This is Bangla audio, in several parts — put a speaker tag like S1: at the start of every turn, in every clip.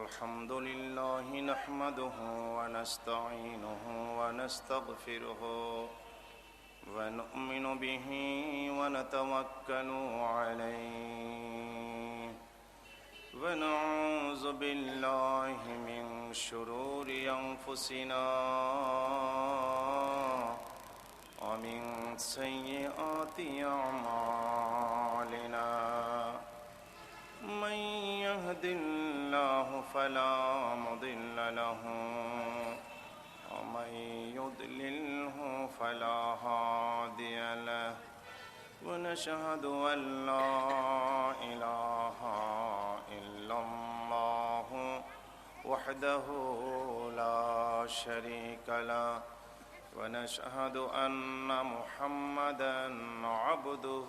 S1: الحمد لله نحمده ونستعينه ونستغفره ونؤمن به ونتوكل عليه ونعوذ بالله من شرور أنفسنا ومن سيئات أعمالنا من يهد الله فلا مضل له ومن يضلله فلا هادي له ونشهد أن لا إله إلا الله وحده لا شريك له ونشهد أن محمدًا عبده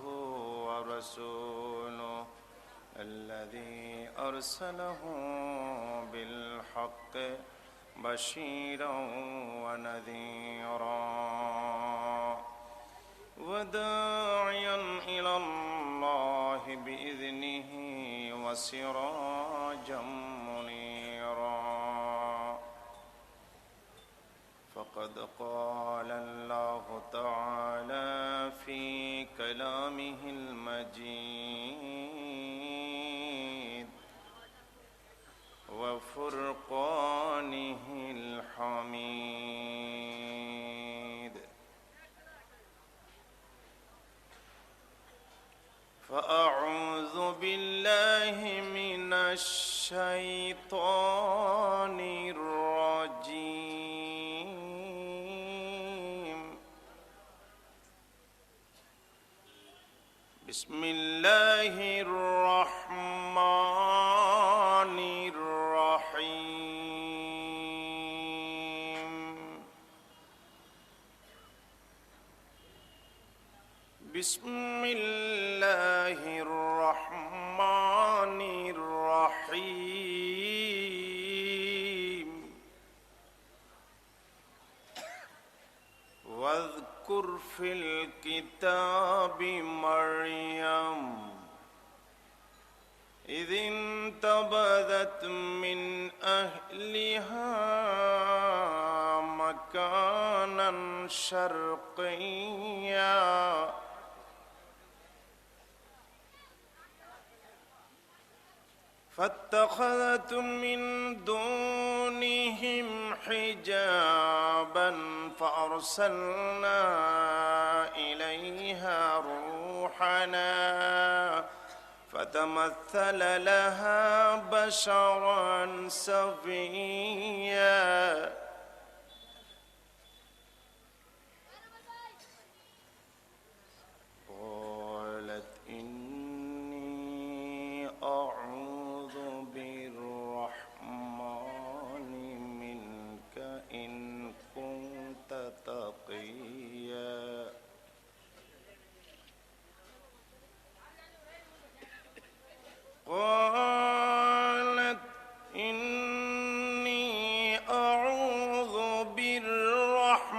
S1: ورسوله الذي أرسله بالحق بشيرًا ونذيرًا وداعيًا إلى الله بإذنه وسراجًا منيرًا فقد قال الله تعالى في كلامه المجيد وفرقانه الحميد فأعوذ بالله من الشيطان الرجيم بسم الله الرحمن الرحيم بسم الله الرحمن الرحيم واذكر في الكتاب مريم إذ انتبذت من أهلها مكانا شرقيا فاتخذت من دونهم حجابا فأرسلنا إليها روحنا فتمثل لها بشرا سويا قالت إني أعوذ بالرحمن منك إن كنت تقيا قالت إني أعوذ بالرحمن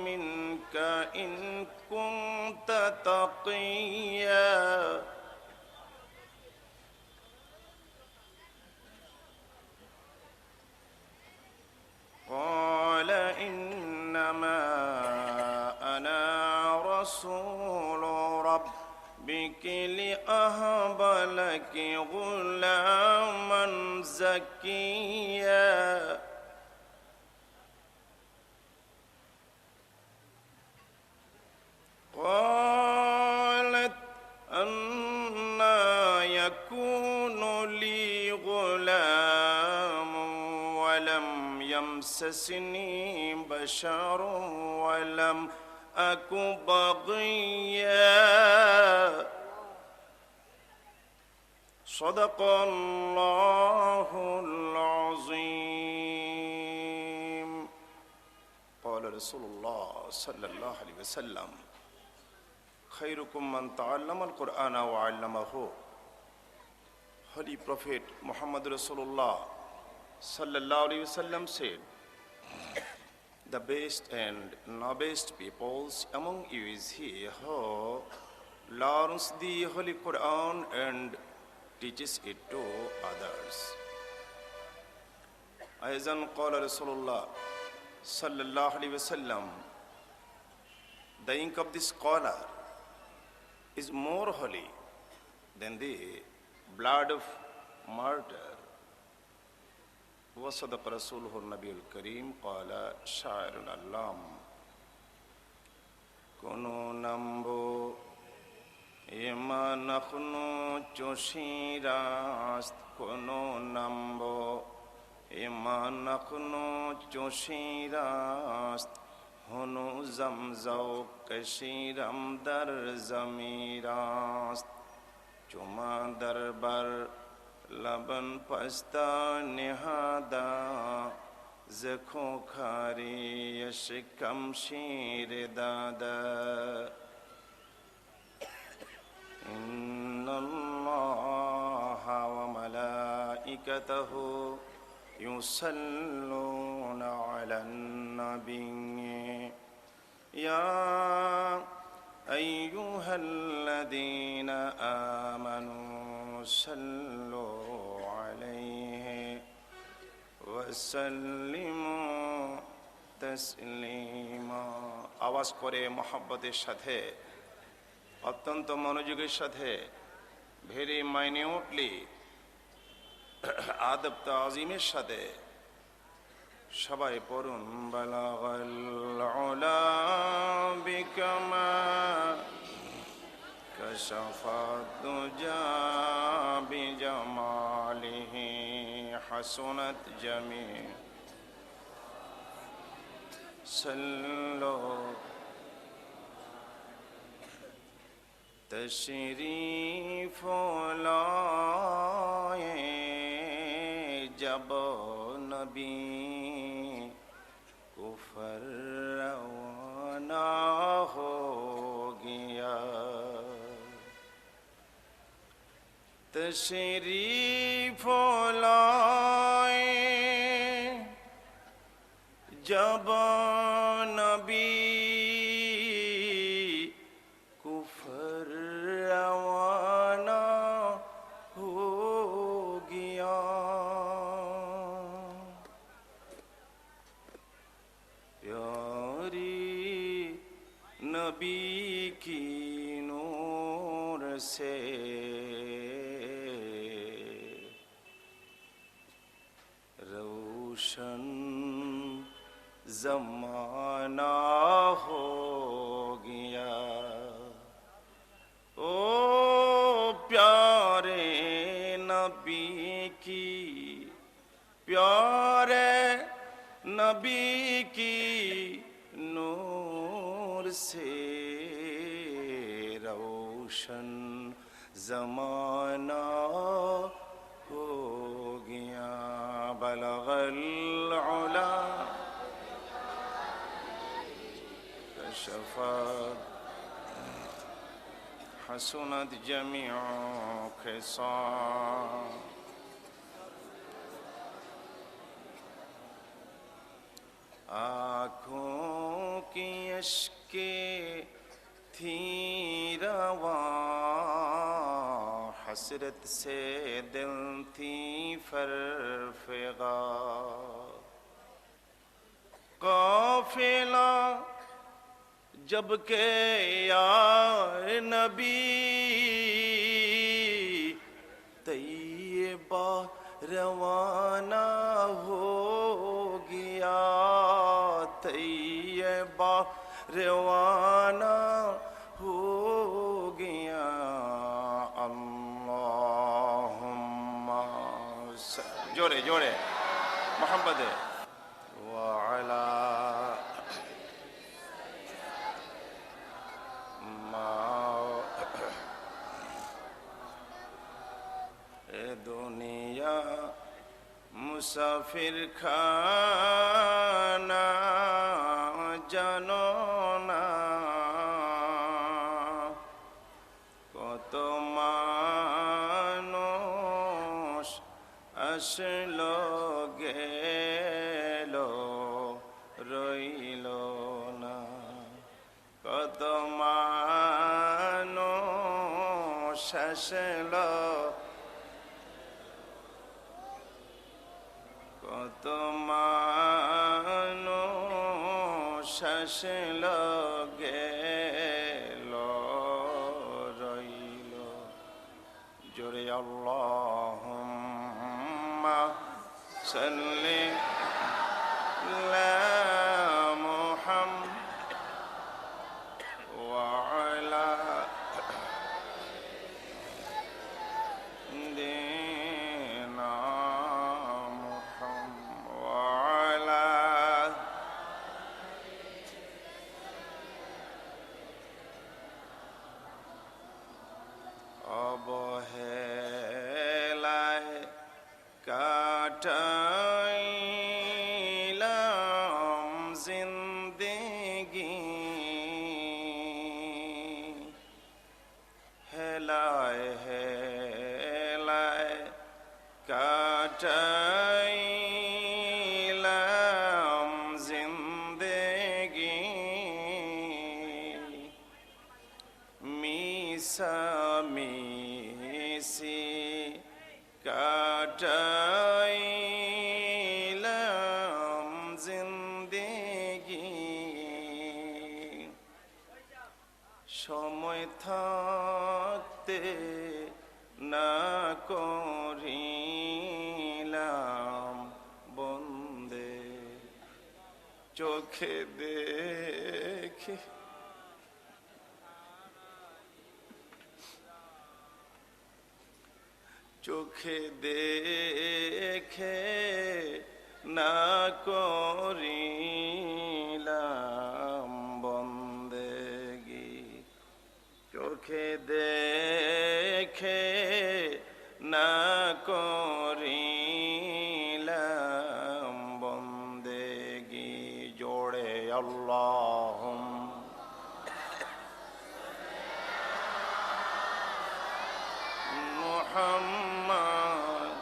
S1: منك إن كنت تقيا قال إنما أنا رسول ربك لأهب لك غلاما زكيا قالت أنى يكون لي غلام ولم يمسسني بشر ولم أك بغيا صدق الله العظيم قال رسول الله صلى الله عليه وسلم خيركم من تعلم القرآن وعلمه Holy Prophet Muhammad Rasulullah sallallahu alaihi wasallam said, the best and noblest peoples among you is he who learns the Holy Quran and teaches it to others. Ayzan qala Rasulullah sallallahu alaihi wasallam, the ink of the scholar is more holy than the blood of martyr. وصدق رسوله النبي الكريم قال شاعر العلام كونوا نمبو إما نخنو چوشیراست كونوا نمبو إما نخنو چوشیراست هنو زمزو کشیرم در زمیراست چما در بر لبن پستا نهادا زکو کاری شکم شیر دادا ان اللہ وملائکته یصلون علی النبی یا ایها الذین آمنوا صلوا علیہ وسلموا تسلیما. আওয়াজ করে মহব্বতের সাথে, অত্যন্ত মনোযোগের সাথে, ভেরি মাইনিউটলি, আদব তাজিমের সাথে সবাই পড়ুন বালাগাল উলা বিকামাল কশফাত দুজা বিজামালিহি হাসুনাত জামি সাল্লু তশরিফ লায়ে জব নবী কুফর রওয়ানা হো গিয়া. تشریف لائے جب نبی کفر روانہ ہو گیا. پیاری نبی کی نور سے روشن زمانہ ہو گیا. او پیارے نبی کی، پیارے نبی کی نور سے روشن زمانہ ہو گیا. بلغ العلا کشفت حسنت جمیع خصال. آنکھوں کی اشکیں تھی رواں، حسرت سے دل تھی فرفغا. قافلہ جب کہ یا نبی طیبہ روانہ ہو گیا، طیبہ روانہ ہو گیا. اللہم جوڑے جوڑے محمد وعلا دنیا مسافر خانہ জানো না কত মানুষ আসলো গেল রইল না, কত মানুষ আসলো, কত মানুষ আসলো গেল রইল। জোরে আল্লাহুম্মা সাল্লি আলা মুহাম্মাদ ওয়া আলা দিনা মুহাম্মাদ ওয়া আলা অবহেলায় কাটাইলাম জিন্দেগি, হেলায় হেলায় কাটাইলাম জিন্দেগি, মিশামিশি কাটাইলাম জিন্দেগি, সময় থাকতে না করিলাম বন্দে, চোখে দেখে চোখে দেখে না করিলাম বন্দেগি, চোখে দেখে না করিলাম বন্দেগি। জোড়ে আল্লাহুম্মা মুহাম্মাদ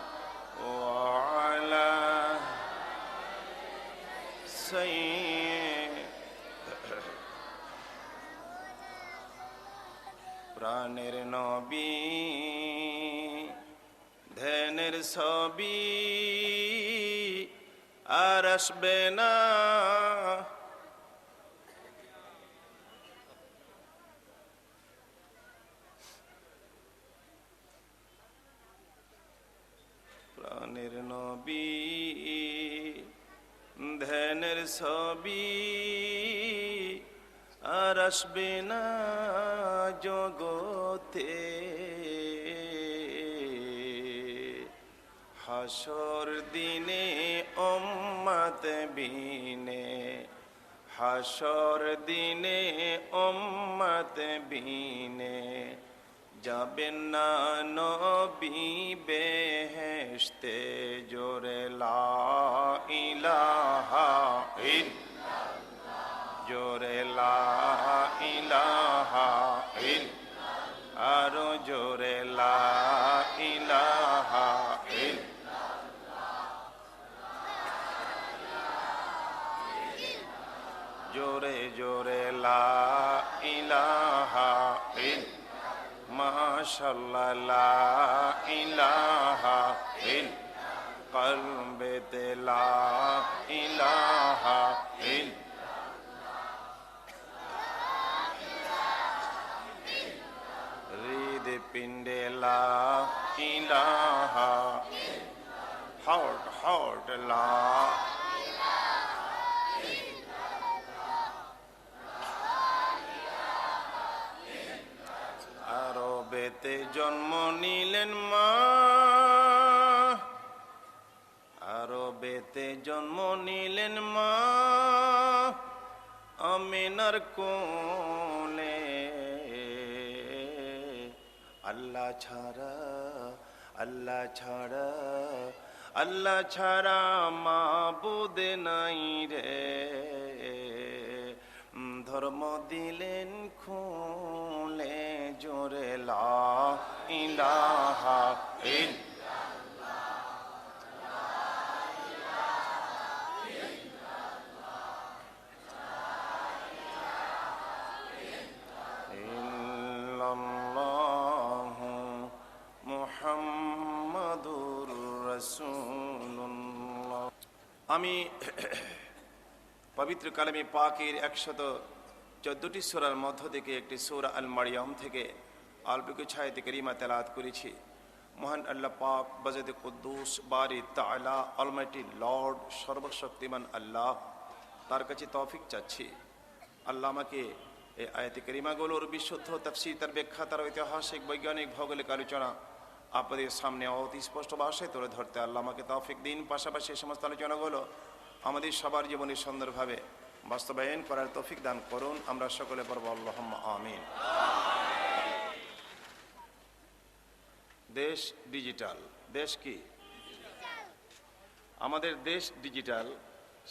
S1: ওয়া আলা সাইয়্যিদ। প্রাণের নবী ধ্যানের ছবি আর আসবে না, প্রাণের নবী ধ্যানের ছবি আর আসবে না জগতে, হাসর দিনে উম্মত বিনে, হাসর দিনে উম্মত বিনে যাবেন না নবী বেহেশতে। জোরে লা ইলাহা ইল্লাল্লাহ, জোরে লা ইলাহা ইল্লাল্লাহ, আরো জোরে লা ইলাহা ইল্লাল্লাহ, জোরে জোরে লা ইলাহা ইল্লাল্লাহ, মাশাআল্লাহ লা ইলাহা ইল্লাল্লাহ, কলবেতে লা ইলাহা ইল্লাল্লাহ, হৃদয় পিণ্ডে লা ইলাহা, হার্ট লা আরবেতে জন্ম নিলেন মা, আরবেতে জন্ম নিলেন মা আমিনার কোলে। আল্লাহ ছাড়া, আল্লাহ ছাড়া, আল্লাহ ছাড়া মাবুদ নাই রে, ধর্ম দিলেন খুলে। জোরে লা ইলাহা ইল্লাল্লাহ, আমি পবিত্র কালামে পাকের 114টি সূরার মধ্য থেকে একটি সূরা আল মারিয়াম থেকে অল্প কিছু আয়াত কারিমা তেলাওয়াত করেছি। মহান আল্লাহ পাক বাজেদ কুদ্দুস বারি তাআলা অলমাইটি লর্ড সর্বশক্তিমান আল্লাহ, তার কাছে তৌফিক চাচ্ছি আল্লাহ আমাকে এই আয়াত কারিমাগুলোর বিশুদ্ধ তাফসীর, তার ব্যাখ্যা, তার ঐতিহাসিক, বৈজ্ঞানিক, ভৌগোলিক আলোচনা আপনাদের সামনে অতি স্পষ্ট ভাষায় তুলে ধরতে আল্লাহ আমাকে তৌফিক দিন। পাশাপাশি এই সমস্ত আলোচনাগুলো আমাদের সবার জীবনে সুন্দরভাবে বাস্তবায়ন করার তৌফিক দান করুন। আমরা সকলে পড়ব আল্লাহুম্মা আমিন। দেশ ডিজিটাল। দেশ কি? আমাদের দেশ ডিজিটাল।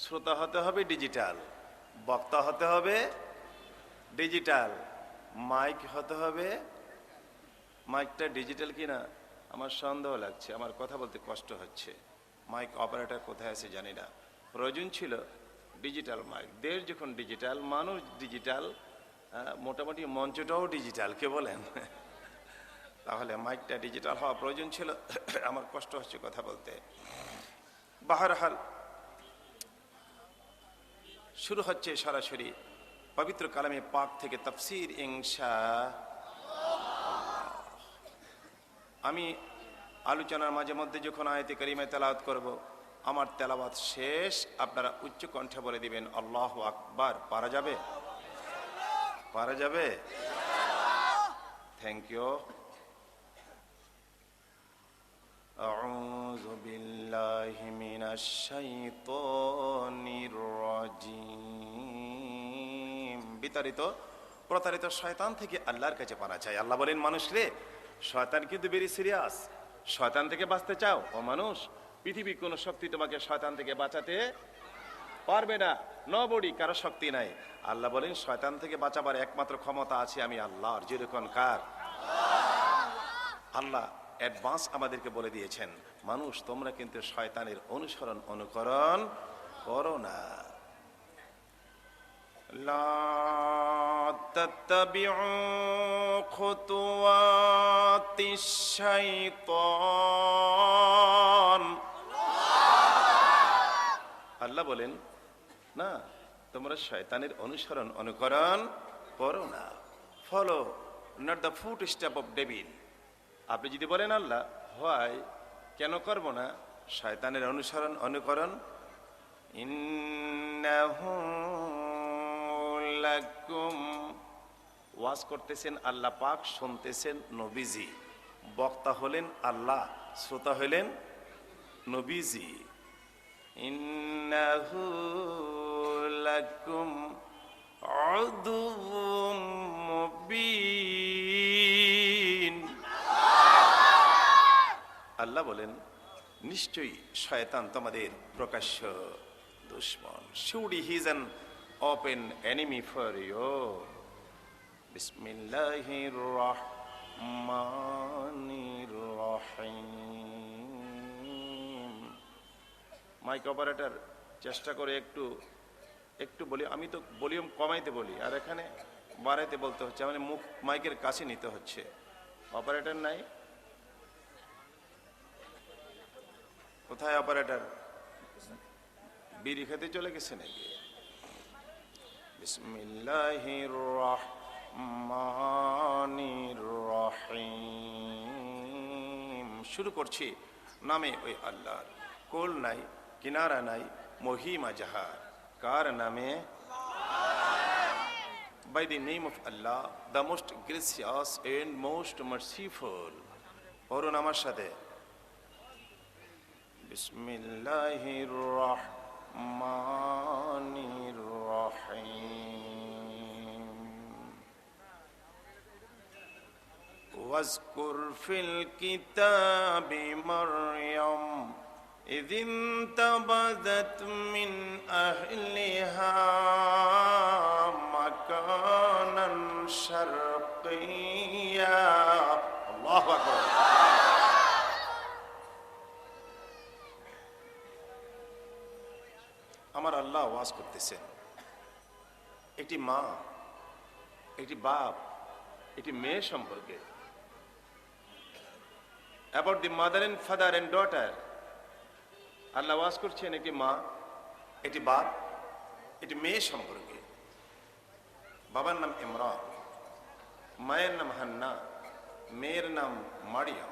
S1: শ্রোতা হতে হবে ডিজিটাল, বক্তা হতে হবে ডিজিটাল, মাইক হতে হবে। মাইকটা ডিজিটাল কিনা আমার সন্দেহ লাগছে, আমার কথা বলতে কষ্ট হচ্ছে। মাইক অপারেটর কোথায় আছে জানি না। প্রয়োজন ছিল ডিজিটাল মাইক। দেশ যখন ডিজিটাল, মানুষ ডিজিটাল, মোটামুটি মঞ্চটাও ডিজিটাল, কে বলেন? তাহলে মাইকটা ডিজিটাল হওয়া প্রয়োজন ছিল। আমার কষ্ট হচ্ছে কথা বলতে। বাহরহাল শুরু হচ্ছে সরাসরি পবিত্র কালামে পাক থেকে তাফসীর ইনশাআল্লাহ। আমি আলোচনার মাঝে মধ্যে যখন আয়াতে কারিমা তেলাওয়াত করব, আমার তেলাওয়াত শেষ আপনারা উচ্চ কণ্ঠে বলে দিবেন আল্লাহু আকবার। পারা যাবে? পারা যাবে? Thank you. আউযু বিল্লাহি মিনাশ শাইতানির রাজিম। বিতাড়িত প্রতারিত শয়তান থেকে আল্লাহর কাছে পানা চাই। আল্লাহ বলেন, মানুষ রে, শয়তান কিন্তু ভেরি সিরিয়াস। শয়তান থেকে বাঁচতে চাও? ও মানুষ, পৃথিবীর কোন শক্তি তোমাকে শয়তান থেকে বাঁচাতে পারবে না। নবডি, কারো শক্তি নাই। আল্লাহ বলেন, শয়তান থেকে বাঁচাবার একমাত্র ক্ষমতা আছে আমি আল্লাহর। যেরকম কার? আল্লাহ অ্যাডভান্স আমাদেরকে বলে দিয়েছেন, মানুষ তোমরা কিন্তু শয়তানের অনুসরণ অনুকরণ করো না। লা তাত্তাবিউ খুতুওয়াতিশ শাইতান। আল্লাহ বলেন, না, তোমরা শয়তানের অনুসরণ অনুকরণ করো না। Follow not the foot step of devil. আপনি যদি বলেন আল্লাহ হয়, কেন করব না শয়তানের অনুসরণ অনুকরণ? ইন্নাহু লাকুম। ওয়াজ করতেছেন আল্লাহ পাক, শুনতেছেন নবীজি। বক্তা হলেন আল্লাহ, শ্রোতা হলেন নবীজি। ইন্নাহু লাকুম আদুউম মুবিন। আল্লাহ বলেন, নিশ্চয়ই শয়তান তোমাদের প্রকাশ্য দুশমন। Surely he is an open enemy for you. বিসমিল্লাহির রহমানির রহিম। মাইক অপারেটর চেষ্টা করে একটু বলি। আমি তো ভলিউম কমাইতে বলি, আর এখানে বাড়াইতে বলতে হচ্ছে, মানে মুখ মাইকের কাছে নিতে হচ্ছে। অপারেটর নাই? কোথায় অপারেটর? বিড়ি খেতে চলে গেছে নাকি? বিসমিল্লাহির রহমানির রহিম। শুরু করছি নামে ওই আল্লাহর। কোল নাই, কিনারা নাই, মহিমা জাহার কার নামে? By the name of Allah, the most gracious and most merciful. পড়ুন আমার সাথে, বিসমিল্লাহির রহমানির রহিম। ওয়াজকুর ফিল কিতাবি মারইয়াম إذ انتبذت من أهلها مكانا شرقيا الله أكبر আমার আল্লাহ ওয়াজ করতেছেন একটি মা, একটি বাপ, একটি মেয়ে সম্পর্কে। About the mother and father and daughter. আল্লাহ ওয়াজ করছেন একটি মা এটি বাপ, এটি মেয়ে সম্পর্কে। বাবার নাম ইমরান, মায়ের নাম হান্না, মেয়ের নাম মারিয়াম।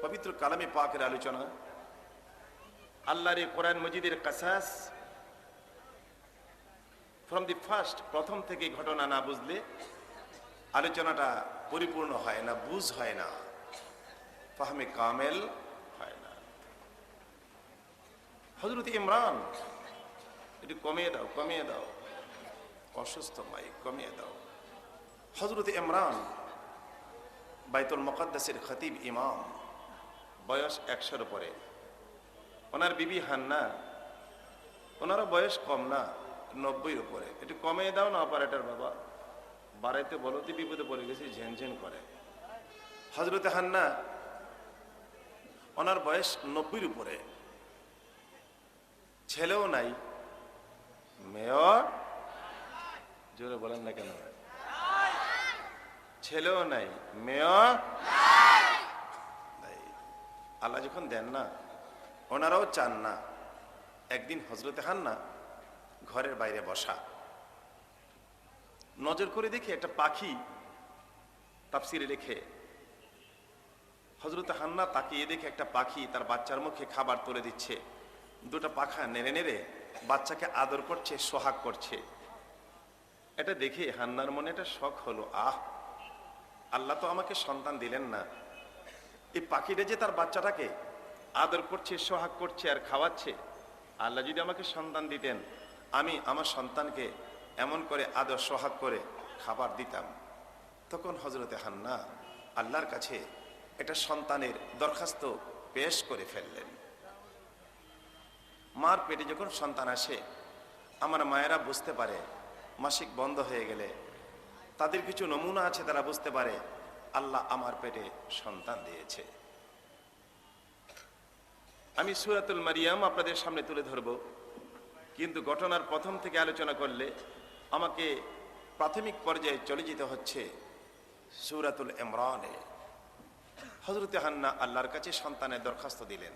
S1: পবিত্র কালামে পাকের আলোচনা, আল্লাহর কোরআন মজিদের কাসাস ফ্রম দি ফার্স্ট, প্রথম থেকে ঘটনা না বুঝলে আলোচনাটা পরিপূর্ণ হয় না, বুঝ হয় না, ফাহমে কামেল হয় না। হযরত ইমরান, একটু কমিয়ে দাও, কমিয়ে দাও, অসুস্থ মাইক কমিয়ে দাও। হযরত ইমরান বাইতুল মুকাদ্দাসের খতিব ইমাম, বয়স 100-র উপরে। ওনার বিবি হান্না, ওনারও বয়স কম না, 90-র উপরে। একটু কমিয়ে দাও না অপারেটর বাবা, বাড়াইতে বলো, তো বিপদে পড়ে গেছি, ঝেনঝেন করে। হযরত হান্না, ওনার বয়স 90-র উপরে, ছেলেও নাই, মেয়েও, জোরে বলেন না কেন, ছেলেও নাই, মেয়েও নাই। আল্লাহ যখন দেন না, ওনারাও চান না। একদিন হযরত হান্না ঘরের বাইরে বসা, নজর করে দেখে একটা পাখি, তাফসিরে লেখে, হযরত হান্না তাকিয়ে দেখে একটা পাখি তার বাচ্চার মুখে খাবার তুলে দিচ্ছে। দুটো পাখা নেড়ে নেড়ে বাচ্চাকে আদর করছে, সোহাগ করছে। এটা দেখে হান্নার মনে একটা শখ হলো, আল্লাহ তো আমাকে সন্তান দিলেন না, এই পাখিটা যে তার বাচ্চাটাকে আদর করছে, সোহাগ করছে আর খাওয়াচ্ছে, আল্লাহ যদি আমাকে সন্তান দিতেন, আমি আমার সন্তানকে এমন করে আদর সোহাগ করে খাবার দিতাম। তখন হযরত হান্না আল্লাহর কাছে এটা সন্তানের দরখাস্ত পেশ করে ফেললেন। মার পেটে যখন সন্তান আসে, আমার মায়েরা বুঝতে পারে মাসিক বন্ধ হয়ে গেলে, তাদের কিছু নমুনা আছে, তারা বুঝতে পারে আল্লাহ আমার পেটে সন্তান দিয়েছে। আমি সূরাতুল মারিয়াম আপনাদের সামনে তুলে ধরব, কিন্তু ঘটনার প্রথম থেকে আলোচনা করলে আমাকে প্রাথমিক পর্যায়ে চলে যেতে হচ্ছে সূরাতুল ইমরানে। হযরত হান্না আল্লাহর কাছে সন্তানের দরখাস্ত দিলেন।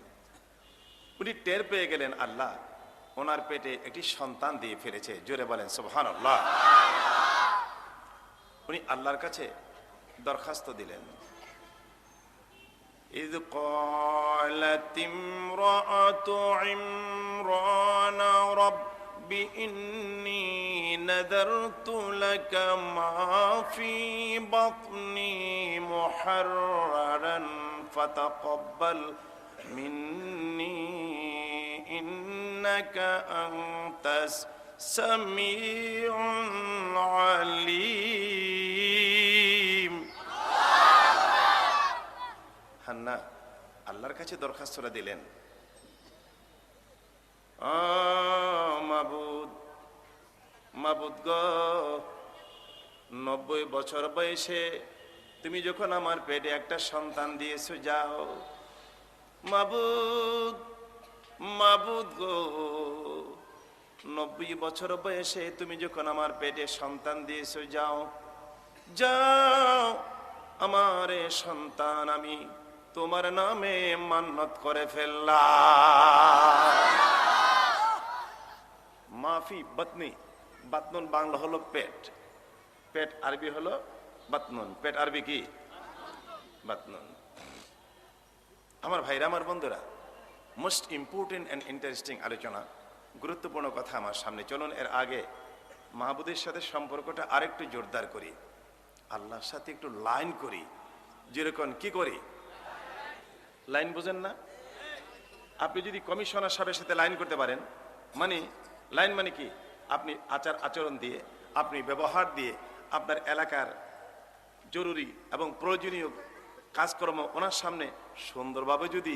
S1: উনি টের পেয়ে গেলেন আল্লাহ ওনার পেটে একটি সন্তান দিয়ে ফেলেছে। জোরে বলেন সুবহানাল্লাহ। উনি আল্লাহর কাছে দরখাস্ত দিলেন। إذ قالت امرأة عمران رب إني نذرت لك ما في بطني محررا فتقبل مني إنك أنت السميع العليم। হান্না আল্লাহর কাছে দরখাস্তটা দিলেন, মাবুদ গো, 90 বছর বয়সে তুমি যখন আমার পেটে একটা সন্তান দিয়েছো, যাও মাবুদ গো, 90 বছর বয়সে তুমি যখন আমার পেটে সন্তান দিয়েছো, যাও আমার সন্তান আমি তোমার নামে মান্নত করে ফেললাম। মাফি বাতনি, বাতনুন বাংলা হলো পেট, পেট আরবি হলো বাতনুন, পেট আরবি কি বাতনুন। আমার ভাইরা, আমার বন্ধুরা, মোস্ট ইম্পর্টেন্ট অ্যান্ড ইন্টারেস্টিং আলোচনা, গুরুত্বপূর্ণ কথা আমার সামনে। চলুন এর আগে মাহবুদের সাথে সম্পর্কটা আরেকটু জোরদার করি, আল্লাহর সাথে একটু লাইন করি। যেরকম কি করি, লাইন বোঝেন না? আপনি যদি কমিশনার সাহেবের সাথে লাইন করতে পারেন, মানে লাইন মানে কি, আপনি আচার আচরণ দিয়ে, আপনি ব্যবহার দিয়ে আপনার এলাকার জরুরি এবং প্রয়োজনীয় কাজকর্ম ওনার সামনে সুন্দরভাবে যদি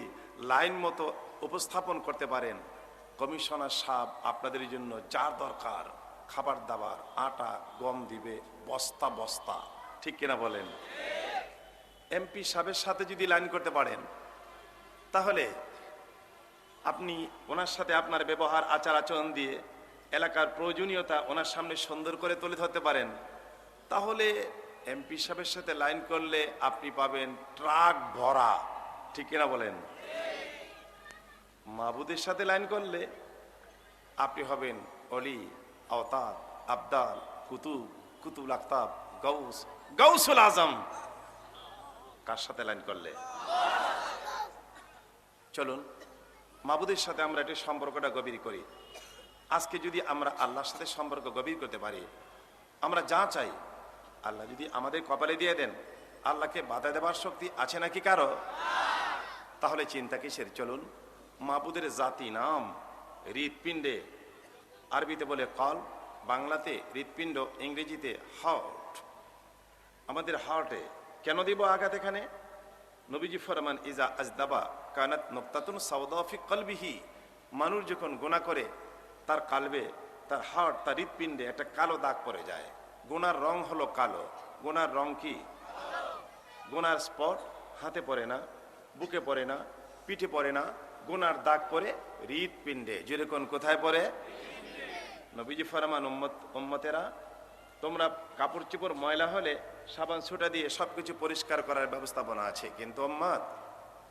S1: লাইন মতো উপস্থাপন করতে পারেন, কমিশনার সাহেব আপনাদের জন্য যা দরকার খাবার দাবার, আটা গম দিবে বস্তা বস্তা, ঠিক কিনা বলেন? এমপি সাহেবের সাথে যদি লাইন করতে পারেন, তাহলে আপনি ওনার সাথে আপনার ব্যবহার আচার আচরণ দিয়ে এলাকার প্রয়োজনীয়তা ওনার সামনে সুন্দর করে তুলে ধরতে পারেন, তাহলে এমপি সাহেবের সাথে লাইন করলে আপনি পাবেন ট্রাক ভরা, ঠিক কিনা বলেন? মাবুদের সাথে লাইন করলে আপনি হবেন অলি, আওতার, আবদাল, কুতুব, কুতুল আক্তাব, গৌস, গৌসুল আজম। কার সাথে লাইন করলে? চলুন মাবুদের সাথে আমরা একটু সম্পর্কটা গভীর করি। আজকে যদি আমরা আল্লাহর সাথে সম্পর্ক গভীর করতে পারি, আমরা যা চাই আল্লাহ যদি আমাদের কপালে দিয়ে দেন, আল্লাহকে বাধা দেবার শক্তি আছে নাকি কারো? তাহলে চিন্তা কিসের? চলুন মাবুদের জাতি নাম হৃৎপিণ্ডে, আরবিতে বলে কল, বাংলাতে হৃৎপিণ্ড, ইংরেজিতে হার্ট। আমাদের হার্টে কেন দিব আঘাত? এখানে নবীজি ফরমান ইজা আজদাবা কানাত নুকতাতুন সাওদা ফি কলবিহি। মানুষ যখন গুনাহ করে তার কালবে, তার হার্ট, তার হৃৎপিণ্ডে একটা কালো দাগ পড়ে যায়। গুনার রং হলো কালো। গুনার রং কি? গুনার স্পট হাতে পড়ে না, বুকে পড়ে না, পিঠে পড়ে না, গুনার দাগ পড়ে হৃৎপিণ্ডে। যেরকম কোথায় পড়ে? নবীজি ফরমান উম্মতেরা, তোমরা কাপড় চোপড় ময়লা হলে সাবান সুটা দিয়ে সবকিছু পরিষ্কার করার ব্যবস্থাপনা আছে, কিন্তু উম্মত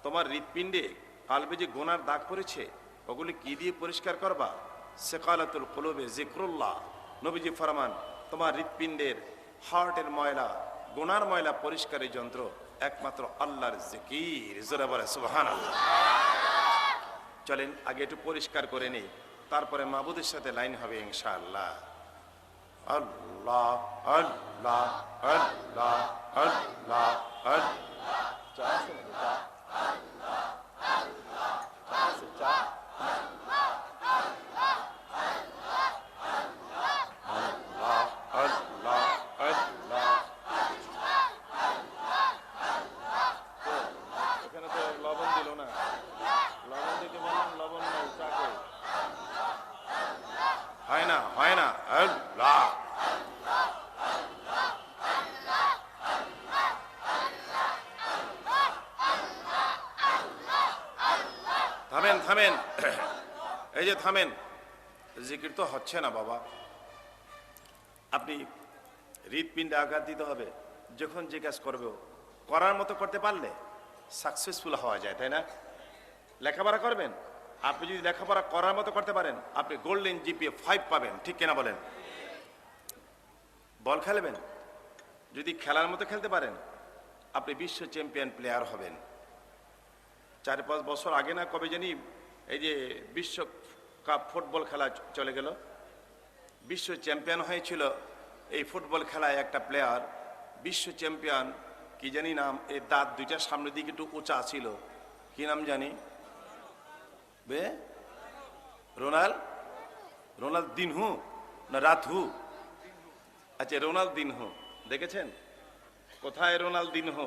S1: তোমার হৃৎপিণ্ডে কালবে যে গুনার দাগ পড়েছে ওগুলি কি দিয়ে পরিষ্কার করবা? সেকালাতুল কুলুবে যিকরুল্লাহ। নবীজি ফরমান তোমার হৃৎপিণ্ডের, হার্টের ময়লা, গুনার ময়লা পরিষ্কারের যন্ত্র একমাত্র আল্লাহর জিকির। জোরে বলে সুবহানাল্লাহ। চলেন আগে একটু পরিষ্কার করে নেই, তারপরে মাবুদের সাথে লাইন হবে ইনশাআল্লাহ। আল্লাহ আল্লাহ আল্লাহ আল্লাহ আল্লাহ। এখানে তো লবণ দিল না, লবণ দিতে বললাম, লবণ নাই চাকে। হয় না, হয় না। আল্লাহ থামেন, থামেন, এই যে থামেন, জিকির তো হচ্ছে না বাবা। আপনি হৃৎপিণ্ডে আঘাত দিতে হবে, যখন যে কাজ করবে করার মতো করতে পারলে সাকসেসফুল হওয়া যায়, তাই না? লেখাপড়া করবেন, আপনি যদি লেখাপড়া করার মতো করতে পারেন আপনি গোল্ডেন জিপিএ 5 পাবেন, ঠিক কিনা বলেন? বল খেলবেন, যদি খেলার মতো খেলতে পারেন আপনি বিশ্ব চ্যাম্পিয়ন প্লেয়ার হবেন। 4-5 বছর আগে না কবে জানি এই যে বিশ্ব কাপ ফুটবল খেলা চলে গেল, বিশ্ব চ্যাম্পিয়ন হয়েছিল এই ফুটবল খেলায় একটা প্লেয়ার, বিশ্ব চ্যাম্পিয়ন, কি জানি নাম, এই দাঁত দুইটা সামনের দিকে একটু উঁচা ছিল, কি নাম জানি বে? রোনালদিনহো না রাতহু? আচ্ছা রোনালদিনহো, দেখেছেন? কোথায় রোনালদিনহো?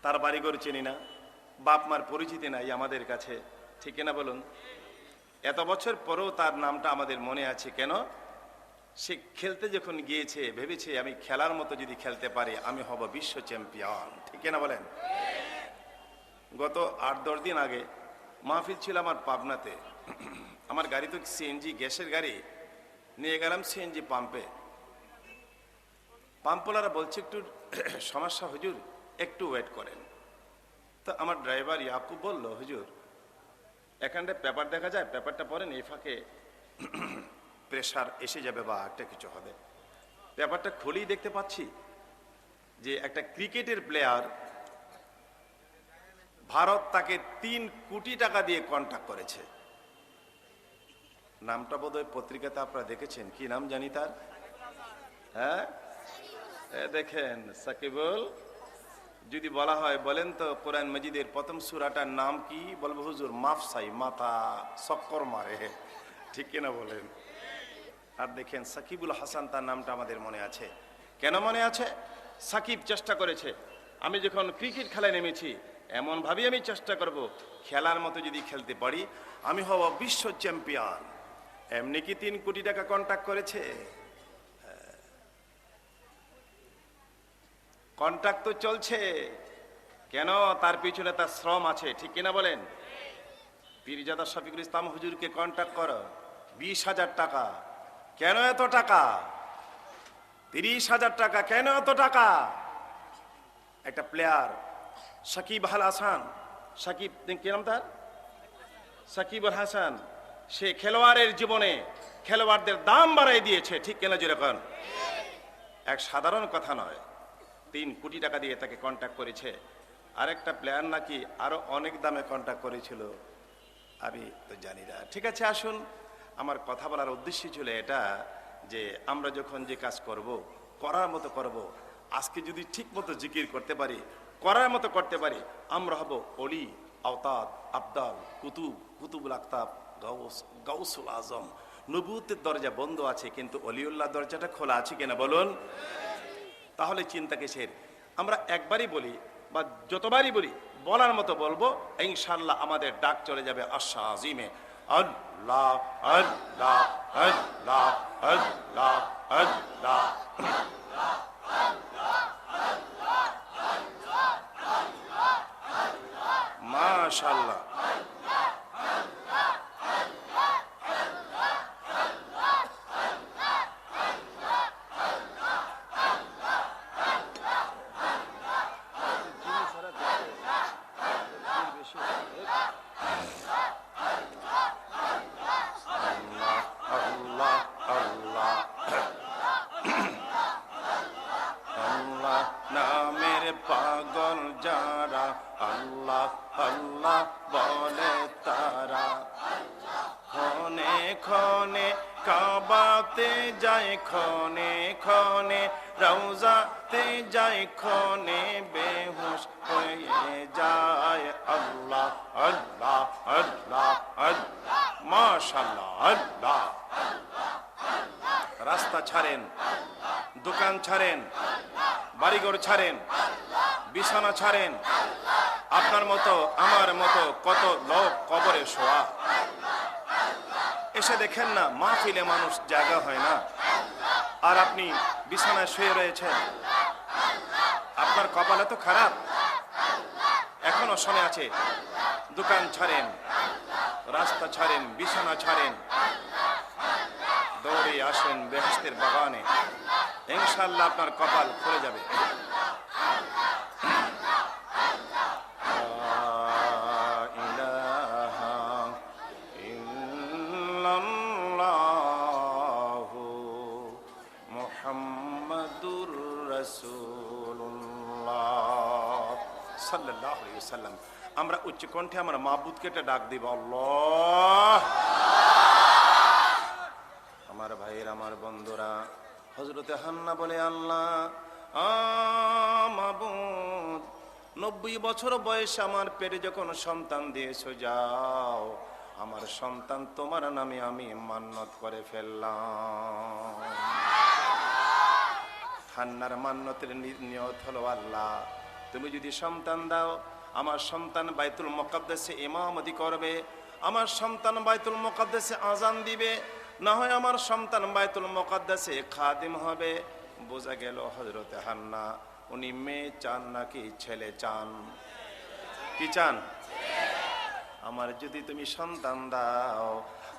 S1: তার বাড়িঘর চিনি না, বাপ মার পরিচিতি নাই আমাদের কাছে, ঠিক না বলুন? এত বছর পরেও তার নামটা আমাদের মনে আছে কেন? সে খেলতে যখন গিয়েছে ভেবেছে আমি খেলার মতো যদি খেলতে পারি আমি হব বিশ্ব চ্যাম্পিয়ন, ঠিক না বলেন? গত 8-10 দিন আগে মাহফিল ছিল আমার পাবনাতে। আমার গাড়ি তো সিএনজি গ্যাসের গাড়ি, নিয়ে গেলাম সিএনজি পাম্পে। পাম্পওয়ালারা বলছে একটু সমস্যা হুজুর, একটু ওয়েট করেন। তো আমার ড্রাইভার ইয়াকুব বলল, হুজুর এখানটায় পেপার দেখা যায়, পেপারটা পড়েন, এই ফাঁকে প্রেশার এসে যাবে বা একটা কিছু হবে। পেপারটা খুলেই দেখতে পাচ্ছি যে একটা ক্রিকেটের প্লেয়ার, ভারত তাকে 3 কোটি টাকা দিয়ে কন্ট্যাক্ট করেছে। নামটা বোধহয় পত্রিকাতে আপনারা দেখেছেন, কি নাম জানি তার? হ্যাঁ দেখেন, সাকিবুল। যদি বলা হয় বলেন তো কোরআন মজিদের প্রথম সূরাটার নাম কি, বলবো হুজুর মাফসাই, মাথা চক্কর মারে, ঠিক কিনা বলেন? আর দেখেন সাকিবুল হাসান, তার নামটা আমাদের মনে আছে। কেন মনে আছে? সাকিব চেষ্টা করেছে, আমি যখন ক্রিকেট খেলায় নেমেছি এমনভাবেই আমি চেষ্টা করব খেলার মতো যদি খেলতে পারি আমি হব বিশ্ব চ্যাম্পিয়ন। এমনি কি 3 কোটি টাকা কন্ট্যাক্ট করেছে? কন্ট্রাক্ট তো চলছে, কেন? তার পিছনে তার শ্রম আছে, ঠিক কিনা বলেন? পীরজাদা শফিকুল ইসলাম হুজুরকে কন্ট্যাক্ট করো 20,000 টাকা। কেন এত টাকা? 30,000 টাকা, কেন এত টাকা? একটা প্লেয়ার সাকিব আল হাসান, সাকিব কি নাম তার? সাকিব আল হাসান সে খেলোয়াড়ের জীবনে খেলোয়াড়দের দাম বাড়াই দিয়েছে, ঠিক কেন জোরে কন? এক সাধারণ কথা নয়, 3 কোটি টাকা দিয়ে তাকে কন্ট্যাক্ট করেছে। আরেকটা প্লেয়ার নাকি আরো অনেক দামে কন্ট্যাক্ট করেছিল, আমি তো জানি না। ঠিক আছে, আসুন, আমার কথা বলার উদ্দেশ্য ছিল এটা যে আমরা যখন যে কাজ করব, করার মতো করব। আজকে যদি ঠিক মতো জিকির করতে পারি, করার মতো করতে পারি, আমরা হব অলি, আওতাদ, আবদাল, কুতুবুল আক্তাব, গাউসুল আজম। নবুয়তের দরজা বন্ধ আছে, কিন্তু অলিউল্লাহ দরজাটা খোলা আছে কিনা বলুন? তাহলে চিন্তা কিসের? আমরা একবারই বলি বা যতবারই বলি, বলার মতো বলবো, ইনশাআল্লাহ আমাদের ডাক চলে যাবে আশা আজিমে। আল্লাহ আল্লাহ আল্লাহ আল্লাহ আল্লাহ। মাশাআল্লাহ। নামের পাগল যারা, আল্লাহ আল্লাহ বলে তারা, ক্ষণে ক্ষণে কাবাতে যায়, ক্ষণে ক্ষণে রওজাতে যায়, ক্ষণে বেহুশ হয়ে যায়। আল্লাহ আল্লাহ আল্লাহ আল্লাহ। মাশাআল্লাহ। আল্লাহ। রাস্তা ছাড়েন, দোকান ছাড়েন, বাড়িঘর ছাড়েন, বিছানা ছাড়েন, আপনার মতো আমার মতো কত লোক কবরে শোয়া। এসে দেখেন না, মাহফিলে মানুষ জায়গা হয় না, আর আপনি বিছানায় শুয়ে রয়েছেন। আপনার কপালে তো খারাপ। এখনো সময় আছে। দোকান ছাড়েন, রাস্তা ছাড়েন, বিছানা ছাড়েন, দৌড়ে আসেন বেহেশতের বাগানে, ইনশাআল্লাহ আপনার কপাল খুলে যাবে। মুহাম্মাদুর রাসূলুল্লাহ সাল্লাল্লাহু আলাইহি ওয়াসাল্লাম। আমরা উচ্চ কণ্ঠে আমার মাবুদকে একটা ডাক দিব, আল্লাহ। আমার ভাইয়ের, আমার বন্ধুরা, হযরতে হান্না বলে, আল্লাহ মাবুদ, 90 বছর বয়সে আমার পেটে যখন সন্তান দিয়েছো, যাও আমার সন্তান তোমার নামে আমি মান্নত করে ফেললাম। হান্নার মান্নতের নিয়ত হলো, আল্লাহ তুমি যদি সন্তান দাও, আমার সন্তান বাইতুল মুকাদ্দাসে ইমামতি করবে, আমার সন্তান বাইতুল মুকাদ্দাসে আজান দিবে, না হয় আমার সন্তান বাইতুল মুকাদ্দাসে খাদিম হবে। বোঝা গেল হযরতে হান্না উনি মেয়ে চান নাকি ছেলে চান? কি চান? আমার যদি তুমি সন্তান দাও,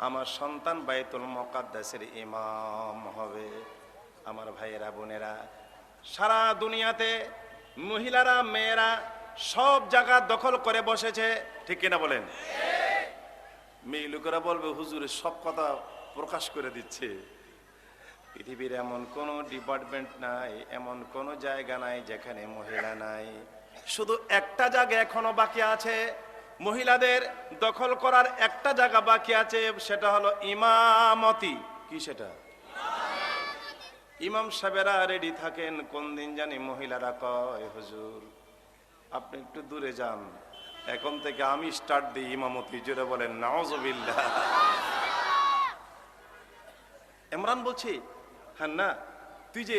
S1: আমার সন্তান বাইতুল মুকাদ্দাসের ইমাম হবে। আমার ভাইয়েরা, বোনেরা, সারা দুনিয়াতে মহিলারা, মেয়েরা সব জায়গা দখল করে বসেছে, ঠিক কিনা বলেন? মেয়ে লোকেরা বলবে, হুজুর সব কথা প্রকাশ করে দিচ্ছে। পৃথিবীর এমন কোনো ডিপার্টমেন্ট নাই, এমন কোনো জায়গা নাই যেখানে মহিলা নাই। শুধু একটা জায়গা এখনো বাকি আছে, মহিলাদের দখল করার একটা জায়গা বাকি আছে, সেটা হলো ইমামতি। কি সেটা? ইমাম সাহেবেরা রেডি থাকেন, কোন দিন জানি মহিলারা কয়, হুজুর আপনি একটু দূরে যান, এখন থেকে আমি স্টার্ট দিই ইমামতি। জোরে বলেন নাউজুবিল্লাহ। ইমরান বলছি, হ্যাঁ না, তুই যে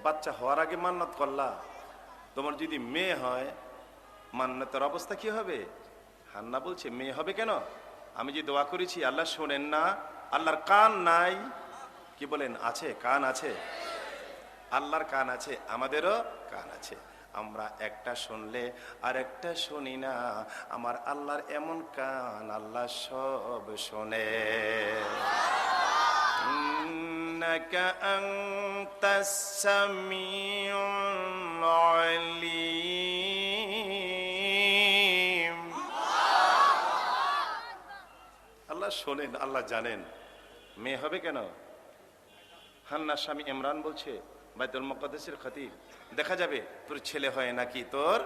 S1: বাচ্চা হওয়ার আগে মান্নত করলা, তোমার যদি মেয়ে হয় মান্নতের অবস্থা কি হবে? হান্না বলছে, মেয়ে হবে কেন? আমি যে দোয়া করেছি আল্লাহ শোনেন না? আল্লাহর কান নাই? কি বলেন? আছে, কান আছে। আল্লাহর কান আছে, আমাদেরও কান আছে। আমরা একটা শুনলে আর একটা শুনি না। আমার আল্লাহর এমন কান, আল্লাহ সব শোনে। ইন্নাকা আনতাস সামিউল আলিম। আল্লাহ শোনেন, আল্লাহ জানেন। মেয়ে হবে কেন? হান্নার স্বামী ইমরান বলছে বাইতুল মুকাদ্দাসের খতিব, দেখা যাবে তোর ছেলে হয় নাকি তোর।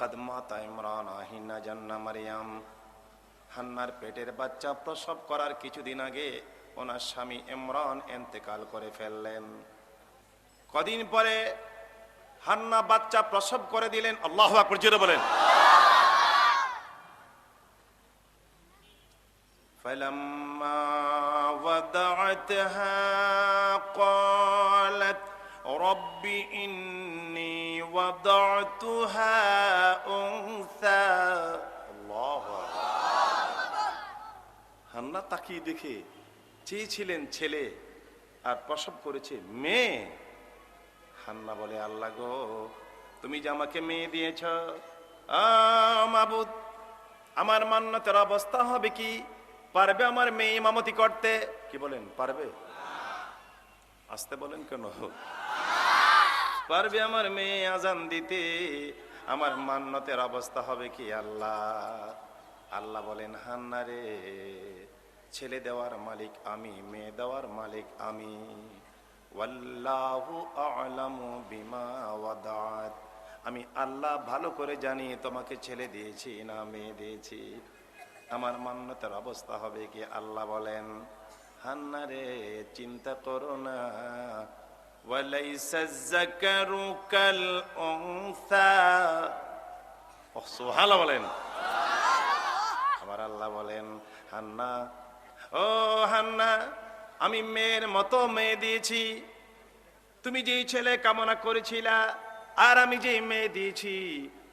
S1: কাদ মাতা ইমরান আহিনা জান্না মারিয়াম, হান্নার পেটের বাচ্চা প্রসব করার কিছুদিন আগে ওনার স্বামী ইমরান ইন্তেকাল করে ফেললেন। কদিন পরে হান্না বাচ্চা প্রসব করে দিলেন। আল্লাহু আকবার, জোরে বলেন। فلما وضعتها قالت رب إني وضعتها أنثى। الله أكبر। হান্না তাকিয়ে দেখে চেয়েছিলেন ছেলে আর প্রসব করেছে মেয়ে। হান্না বলে, আল্লাহ গো, তুমি যে আমাকে মেয়ে দিয়েছ, মাবুদ, আমার মান্নতের অবস্থা হবে কি? পারবে আমার মেয়ে ইমামতি করতে? কি বলেন, পারবে? আসতে বলেন কেন? পারবে আমার মেয়ে আজান দিতে? আমার মান্নতের অবস্থা হবে কি আল্লাহ? আল্লাহ বলেন, হান্না রে, ছেলে দেওয়ার মালিক আমি, মেয়ে দেওয়ার মালিক আমি। ওয়াল্লাহু আ'লামু বিমা ওয়াদাত, আমি আল্লাহ ভালো করে জানি তোমাকে ছেলে দিয়েছি না মেয়ে দিয়েছি। আমার মান্নতের অবস্থা হবে কি? আল্লাহ বলেন, হান্না রে, চিন্তা করো না। ওয়ালাইসা যাকারু কাল উনসা। সুবহানাল্লাহ বলেন। আবার আল্লাহ বলেন, হান্না, ও হান্না, আমি মেয়ের মতো মেয়ে দিয়েছি। তুমি যেই ছেলে কামনা করেছিলা আর আমি যেই মেয়ে দিয়েছি,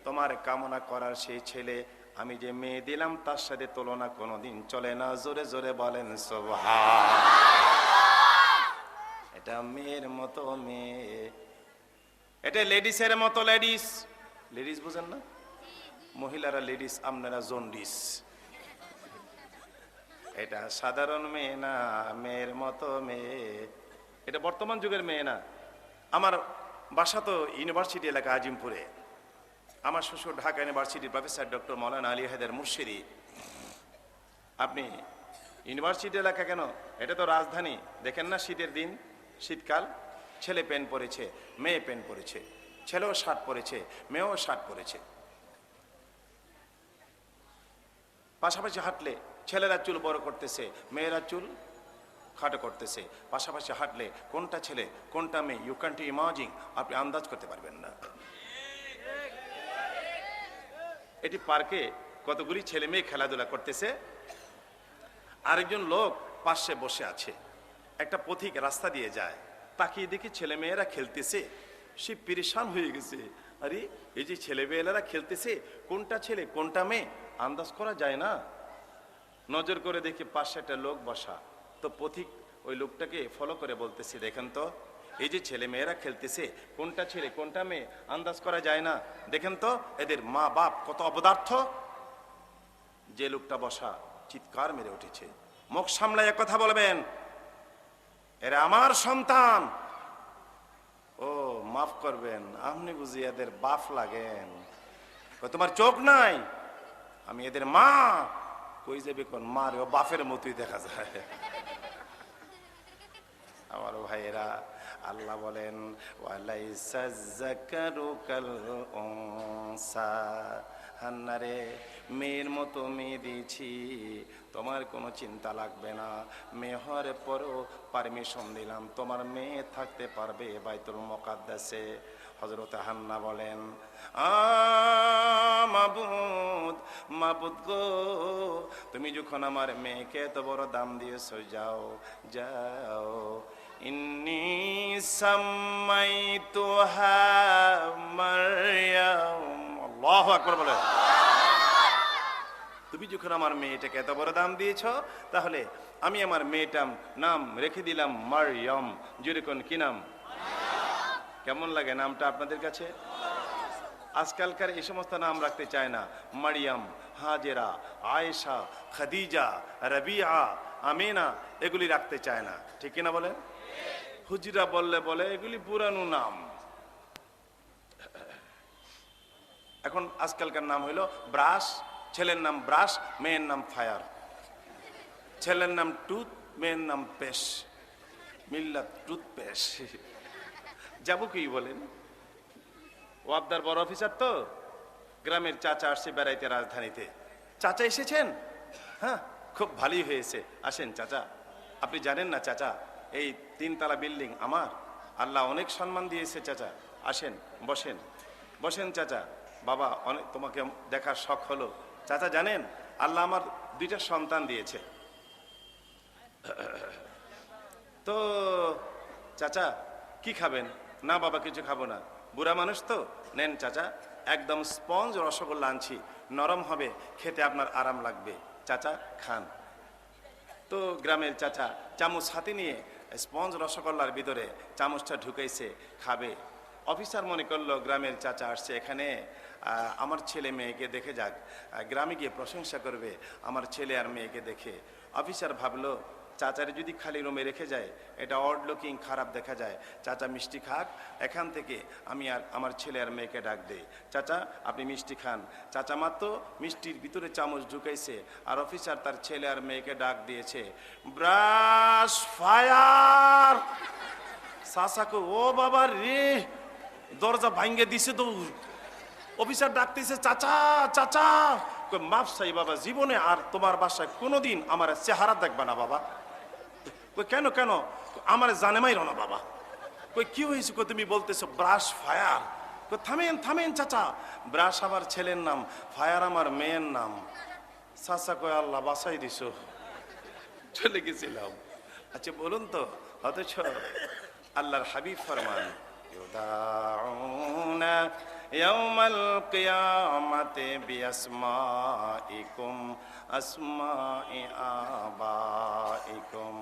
S1: তোমার কামনা করার সেই ছেলে আমি যে মেয়ে দিলাম তার সাথে তুলনা কোনোদিন চলে না। জোরে জোরে বলেন সুবহান। এটা মেয়ের মতো মেয়ে, এটা লেডিসের মতো লেডিস। লেডিস বুঝেন না? মহিলারা লেডিস, আপনারা জন্ডিস। এটা সাধারণ মেয়ে না, মেয়ের মতো মেয়ে। এটা বর্তমান যুগের মেয়ে না। আমার বাসা তো ইউনিভার্সিটি এলাকা আজিমপুরে। আমার শ্বশুর ঢাকা ইউনিভার্সিটির প্রফেসর ডক্টর মৌলানা আলী হায়দার মুর্শিদি। আপনি ইউনিভার্সিটি এলাকা কেন, এটা তো রাজধানী। দেখেন না, শীতের দিন, শীতকাল, ছেলে প্যান্ট পরেছে, মেয়ে প্যান্ট পরেছে, ছেলেও শার্ট পরেছে, মেয়েও শার্ট পরেছে। পাশাপাশি হাঁটলে ছেলেরা চুল বড় করতেছে, মেয়েরা চুল খাটো করতেছে। পাশাপাশি হাঁটলে কোনটা ছেলে কোনটা মেয়ে, ইউ ক্যান্ট ইমাজিন, আপনি আন্দাজ করতে পারবেন না। এটি পার্কে কতগুলি ছেলে মেয়ে খেলাধুলা করতেছে, আরেকজন লোক পাশে বসে আছে। একটা পথিক রাস্তা দিয়ে যায়, তাকিয়ে দেখি ছেলে মেয়েরা খেলতেছে। সে পেরেশান হয়ে গেছে, আরে এই যে ছেলে মেয়েরা খেলতেছে, কোনটা ছেলে কোনটা মেয়ে আন্দাজ করা যায় না। নজর করে দেখি পাশে একটা লোক বসা। তো পথিক ওই লোকটাকে ফলো করে বলতেছে, দেখেন তো, এই যে ছেলে মেয়েরা খেলতেছে, কোনটা ছেলে কোনটা মেয়ে আন্দাজ করা যায় না, দেখেন তো এদের মা বাপ কত অপদার্থ। যে লোকটা বসা চিৎকার মেরে উঠেছে, মুখ সামলায় কথা বলবেন, এরা আমার সন্তান। ও মাফ করবেন, আপনি বুঝি এদের বাপ লাগেন? তোমার চোখ নাই? আমি এদের মা। কই যাবে কোন মা রে, বাপের মতোই দেখা যায়। আমার ভাইয়েরা, আল্লাহ বলেন, ওয়ালাইসা যাকারু কাল উনসা, হান্না রে, মেয়ের মতো মেয়ে দিয়েছি, তোমার কোনো চিন্তা লাগবে না। মেয়ে হওয়ার পরও পারমিশন দিলাম, তোমার মেয়ে থাকতে পারবে বাইতুল মুকাদ্দাসে। হযরত হান্না বলেন, মাবুদ, মাবুদ গো, তুমি যখন আমার মেয়েকে এত বড় দাম দিয়েছো, যাও যাও, ইন্নী সাম্মাইতুহা মারইয়াম। আল্লাহু আকবার বলে। তুমি যখন আমার মেয়েটাকে এত বড় দাম দিয়েছ, তাহলে আমি আমার মেয়েটার নাম রেখে দিলাম মারইয়াম। যেরকম কি নাম? কেমন লাগে নামটা আপনাদের কাছে? আজকালকার এই সমস্ত নাম রাখতে চায় না। মারিয়াম, হাজেরা, আয়েশা, খাদিজা, রাবিয়া, আমিনা, এগুলি রাখতে চায় না, ঠিক কিনা বলেন? হুজরা বললে বলে এগুলি পুরানো নাম। এখন আজকালকার নাম হইল ব্রাশ, ছেলের নাম ব্রাশ, মেয়ের নাম ফায়ার। ছেলের নাম টুথ, মেয়ের নাম পেশ, মিল্লাত টুথপেশ। যাবো কি বলেন? ও আপনার বড় অফিসার তো, গ্রামের চাচা আসছে বেড়াইতে রাজধানীতে। চাচা এসেছেন? হ্যাঁ, খুব ভালোই হয়েছে, আসেন চাচা। আপনি জানেন না চাচা, এই 3 তলা বিল্ডিং আমার, আল্লাহ অনেক সম্মান দিয়েছে চাচা, আসেন বসেন। বসেন চাচা। বাবা, অনেক তোমাকে দেখার শখ হলো। চাচা জানেন, আল্লাহ আমার 2টা সন্তান দিয়েছে। তো চাচা কি খাবেন? না বাবা, কিছু খাবো না, বুড়া মানুষ তো। নেন চাচা, একদম স্পঞ্জ রসগোল্লা আনছি, নরম হবে, খেতে আপনার আরাম লাগবে, চাচা খান। তো গ্রামের চাচা চামচ হাতে নিয়ে স্পঞ্জ রসগোল্লার ভিতরে চামচটা ঢুকাইছে, খাবে। অফিসার মনে করলো গ্রামের চাচা আসছে এখানে, আমার ছেলে মেয়েকে দেখে যাক, গ্রামে গিয়ে প্রশংসা করবে আমার ছেলে আর মেয়েকে দেখে। অফিসার ভাবলো চাচারে যদি খালি রুমে রেখে যায় এটা অড লুকিং, খারাপ দেখা যায়। চাচা মিষ্টি খাক, এখান থেকে আমি আর আমার ছেলে আর মেয়েকে ডাক দেই। চাচা আপনি মিষ্টি খান। চাচা মাত্র মিষ্টির ভিতরে চামচ ঢুকাইছে আর অফিসার তার ছেলে আর মেয়েকে ডাক দিয়েছে, ব্রাশ ফায়ার। চাচাকে ও বাবা রে, দরজা ভাঙ্গে দিছে তো। অফিসার ডাকতেছে, চাচা চাচা। মাফ চাই বাবা, জীবনে আর তোমার বাসায় কোনোদিন আমার চেহারা দেখবা না বাবা। কেন কেন? আমার জানে মাইরো না বাবা। কই কি হয়েছে? তুমি বলতেছো ব্রাশ ফায়ার। থামেন থামেন চাচা, ব্রাশ আমার ছেলের নাম, ফায়ার আমার মেয়ের নাম। চাচা কয় আল্লাহ বাসাই দিছো, চলে গেছিলাম। আচ্ছা বলুন তো, অথচ আল্লাহর হাবিব ফরমান, ইউদাউনা ইয়াউমাল কিয়ামাতি বিআসমাইকুম আসমাই আবাইকুম।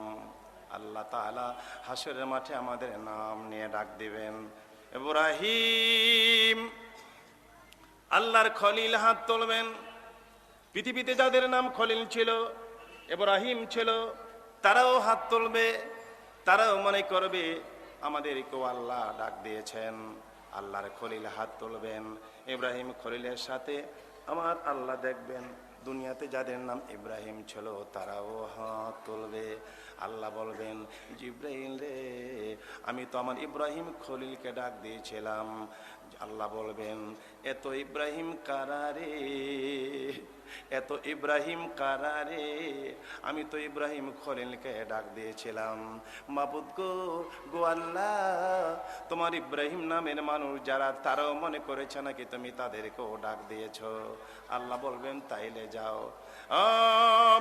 S1: আল্লাহ তাআলা হাসরের মাঠে আমাদের নাম নিয়ে ডাক দিবেন। ইব্রাহিম, আল্লাহর খলিল হাত তুলবেন। পৃথিবীতে যাদের নাম খলিল ছিল, ইব্রাহিম ছিল, তারাও হাত তুলবে। তারাও মনে করবে আমাদেরকেও আল্লাহ ডাক দিয়েছেন। আল্লাহর খলিল হাত তুলবেন। ইব্রাহিম খলিলের সাথে আমার আল্লাহ দেখবেন দুনিয়াতে যাদের নাম ইব্রাহিম ছিল তারাও হাত তুলবে। আল্লাহ বলবেন, জিব্রাইল রে, আমি তো আমার ইব্রাহিম খলিলকে ডাক দিয়েছিলাম। আল্লাহ বলবেন, এত ইব্রাহিম কারারে, এত ইব্রাহিম কারারে, আমি তো ইব্রাহিম খলিলকে ডাক দিয়েছিলাম। মাবুদ গো, গো আল্লাহ, তোমার ইব্রাহিম নামের মানুষ যারা, তারাও মনে করেছে নাকি তুমি তাদেরকেও ডাক দিয়েছ। আল্লাহ বলবেন, তাইলে যাও। ও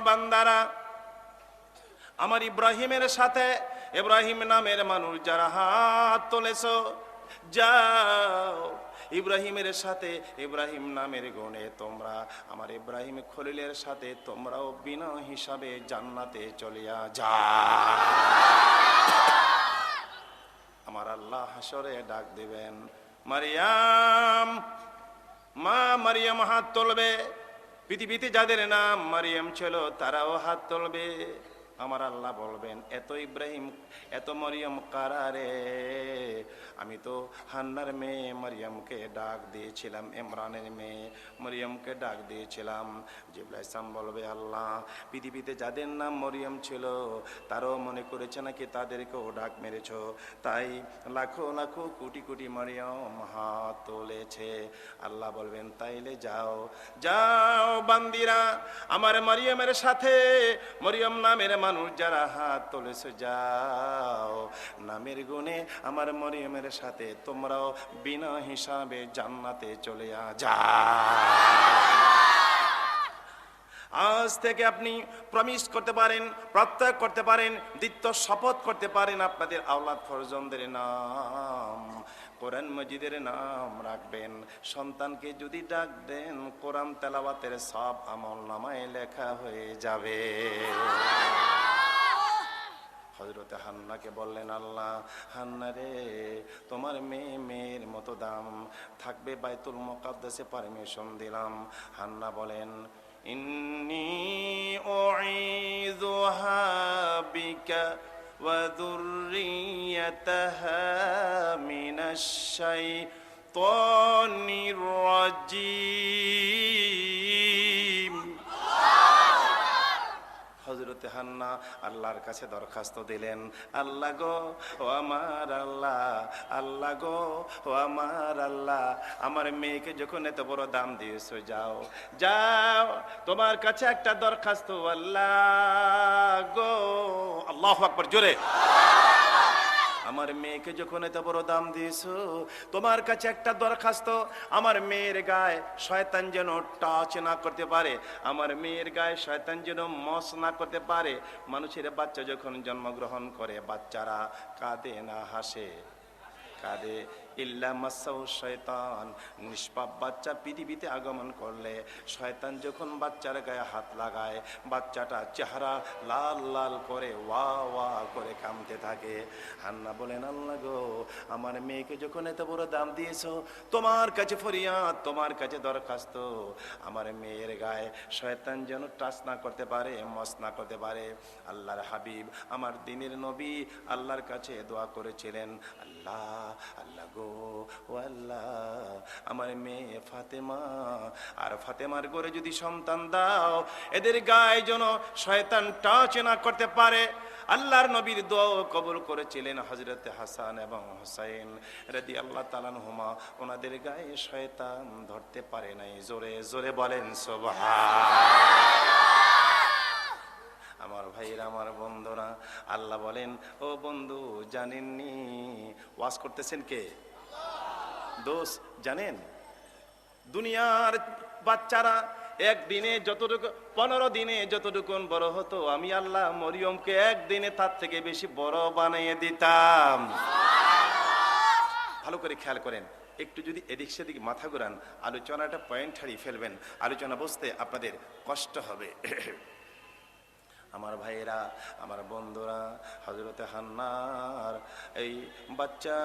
S1: বান্দারা, আমার ইব্রাহিমের সাথে ইব্রাহিম নামের মানুষ যারা হাত তুলেছো, যাও ইব্রাহিমের সাথে, ইব্রাহিম নামের গুণে তোমরা আমার ইব্রাহিম খলিলের সাথে তোমরাও বিনা হিসাবে জান্নাতে চলিয়া যাও। আমার আল্লাহ হাসরে ডাক দিবেন, মারিয়াম, মা মারিয়াম হাত তুলবে। পৃথিবীতে যাদের নাম মারিয়াম ছিল তারাও হাত তুলবে। আমার আল্লাহ বলবেন, এত ইব্রাহিম, এত মরিয়ম কারারে, আমি তো হান্নার মেয়ে মরিয়মকে ডাক দিয়েছিলাম, ইমরানের মেয়ে মরিয়মকে ডাক দিয়েছিলাম। জিবরাইল ইসলাম বলবে, আল্লাহ পৃথিবীতে যাদের নাম মরিয়ম ছিল তারাও মনে করেছে নাকি তাদেরকেও ডাক মেরেছ, তাই লাখো লাখো কোটি কোটি মরিয়ম হাত তুলেছে। আল্লাহ বলবেন, তাইলে যাও, যাও বান্দিরা, আমার মরিয়মের সাথে, মরিয়ম নামের মানুষ যারা হাত তুলেছে, যাও নামের গুণে আমার মরিয়মের সাথে তোমরাও বিনা হিসাবে জান্নাতে চলে যাও। আজ থেকে আপনি প্রমিস করতে পারেন, প্রত্যয় করতে পারেন, দ্বিত্ব শপথ করতে পারেন, আপনাদের আওলাদ ফরজনদের নাম কোরআন মজিদের নাম রাখবেন। সন্তানকে যদি ডাক দেন, কোরআন তেলাওয়াতের সব আমল নামায় লেখা হয়ে যাবে। হযরতে হান্নাকে বললেন, আল্লাহ, হান্না রে, তোমার মেয়ের মতো দাম থাকবে, বাইতুল মুকাদ্দাসে পারমিশন দিলাম। হান্না বলেন, ইন্নী উঈযুহা বিকা ওয়া যুররিয়াতাহা মিনাশ শাইতানির রাজীম। হযরতে হান্না আল্লাহর কাছে দরখাস্ত দিলেন, আল্লাহ গো ও আমার আল্লাহ, আল্লাহ গো ও আমার আল্লাহ, আমার মেয়েকে যখন এত বড় দাম দিয়েছো, যাও যাও তোমার কাছে একটা দরখাস্ত, আল্লাহ গো, আল্লাহু আকবার, জোরে। আমার মেয়েকে যখন এত বড় দাম দিয়েছো, তোমার কাছে একটা দরখাস্ত, আমার মেয়ের গায়ে শয়তান যেন টাচ না করতে পারে, আমার মেয়ের গায়ে শয়তান যেন মস না করতে পারে। মানুষের বাচ্চা যখন জন্মগ্রহণ করে, বাচ্চারা কাঁদে না হাসে, কাঁদে ইল্লা মাসাউ শয়তান। নিষ্পাপ বাচ্চা পৃথিবীতে আগমন করলে শয়তান যখন বাচ্চার গায়ে হাত লাগায়, বাচ্চাটা চেহারা লাল লাল করে ওয়া ওয়া করে কাঁদতে থাকে। হান্না বলেন, আল্লাহ গো, আমার মেয়েকে যখন এত বড় দাম দিয়েছো, তোমার কাছে ফরিয়াদ, তোমার কাছে দরখাস্ত, আমার মেয়ের গায়ে শয়তান যেন টাচ না করতে পারে, মস না করতে পারে। আল্লাহর হাবিব, আমার দিনের নবী আল্লাহর কাছে দোয়া করেছিলেন, আল্লাহ, আল্লাহ গো ও আল্লাহ, আমার মেয়ে ফাতেমা আর ফাতেমার ঘরে যদি সন্তান দাও, এদের গায়ে যেন শয়তান টাচ না করতে পারে। আল্লাহর নবীর দোয়া কবুল করেছিলেন হযরতে হাসান এবং হুসাইন রাদিয়াল্লাহু তাআলা আনহুমা, ওনাদের গায়ে শয়তান ধরতে পারে নাই। জোরে জোরে বলেন সুবহান। আমার ভাইরা, আমার বন্ধুরা, আল্লাহ বলেন, ও বন্ধু জানেননি, ওয়াজ করতেছেন কে? দোস্ত জানেন, দুনিয়ার বাচ্চারা একদিনে যতটুকু, 15 দিনে যতটুকু বড় হতো, আমি আল্লাহ মরিয়মকে একদিনে তার থেকে বেশি বড় বানিয়ে দিতাম। ভালো করে খেয়াল করেন, একটু যদি এদিক সেদিক মাথা ঘুরান, আলোচনাটা পয়েন্ট হারিয়ে ফেলবেন, আলোচনা বুঝতে আপনাদের কষ্ট হবে। আমার ভাইয়েরা, আমার বন্ধুরা, হযরতে হান্নার এই বাচ্চা,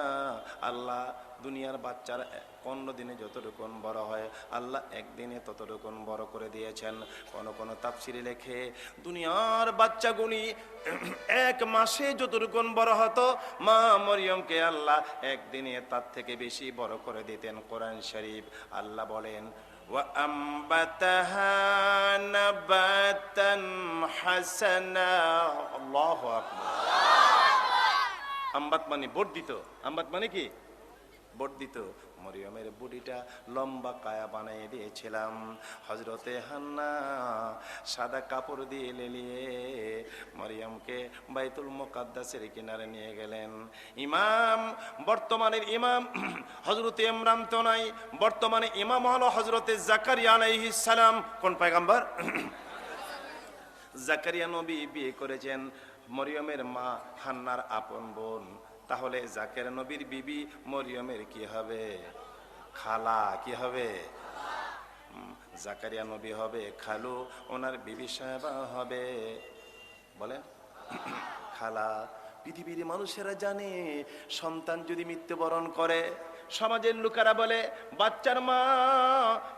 S1: আল্লাহ দুনিয়ার বাচ্চার 15 দিনে যতটুকু বড় হয়, আল্লাহ একদিনে ততটুকু বড় করে দিয়েছেন। কোন কোন তাফসিরে লেখে, দুনিয়ার বাচ্চাগুলি 1 মাসে যতটুকু বড় হতো, মা মরিয়মকে আল্লাহ একদিনে তার থেকে বেশি বড় করে দিতেন। কোরআন শরীফ আল্লাহ বলেন, وأنبتها نباتا حسنا। আল্লাহু আকবার। আম্বাত মানে বর্ধিত, আম্বাত মানে কি? বর্ধিত। মরিয়মের বুড়িটা লম্বা কায়া বানিয়ে দিয়েছিলাম। হযরতে হান্না সাদা কাপড় দিয়ে লেলিয়ে মরিয়মকে বাইতুল মুকাদ্দাসের কিনারে নিয়ে গেলেন। ইমাম, বর্তমানের ইমাম হযরতে ইমরান তো নাই, বর্তমানে ইমাম হলো হযরতে জাকারিয়া আলাইহিস সালাম। কোন পয়গম্বর? জাকারিয়া নবী বিয়ে করেছেন মরিয়মের মা হান্নার আপন বোন। তাহলে জাকারিয়া নবীর বিবি মরিয়মের কি হবে? খালা। কি হবে? জাকারিয়া নবী হবে খালু, ওনার বিবি সাহেবা হবে বলেন খালা। পৃথিবীর মানুষেরা জানে, সন্তান যদি মৃত্যুবরণ করে, সমাজের লোকেরা বলে বাচ্চার মা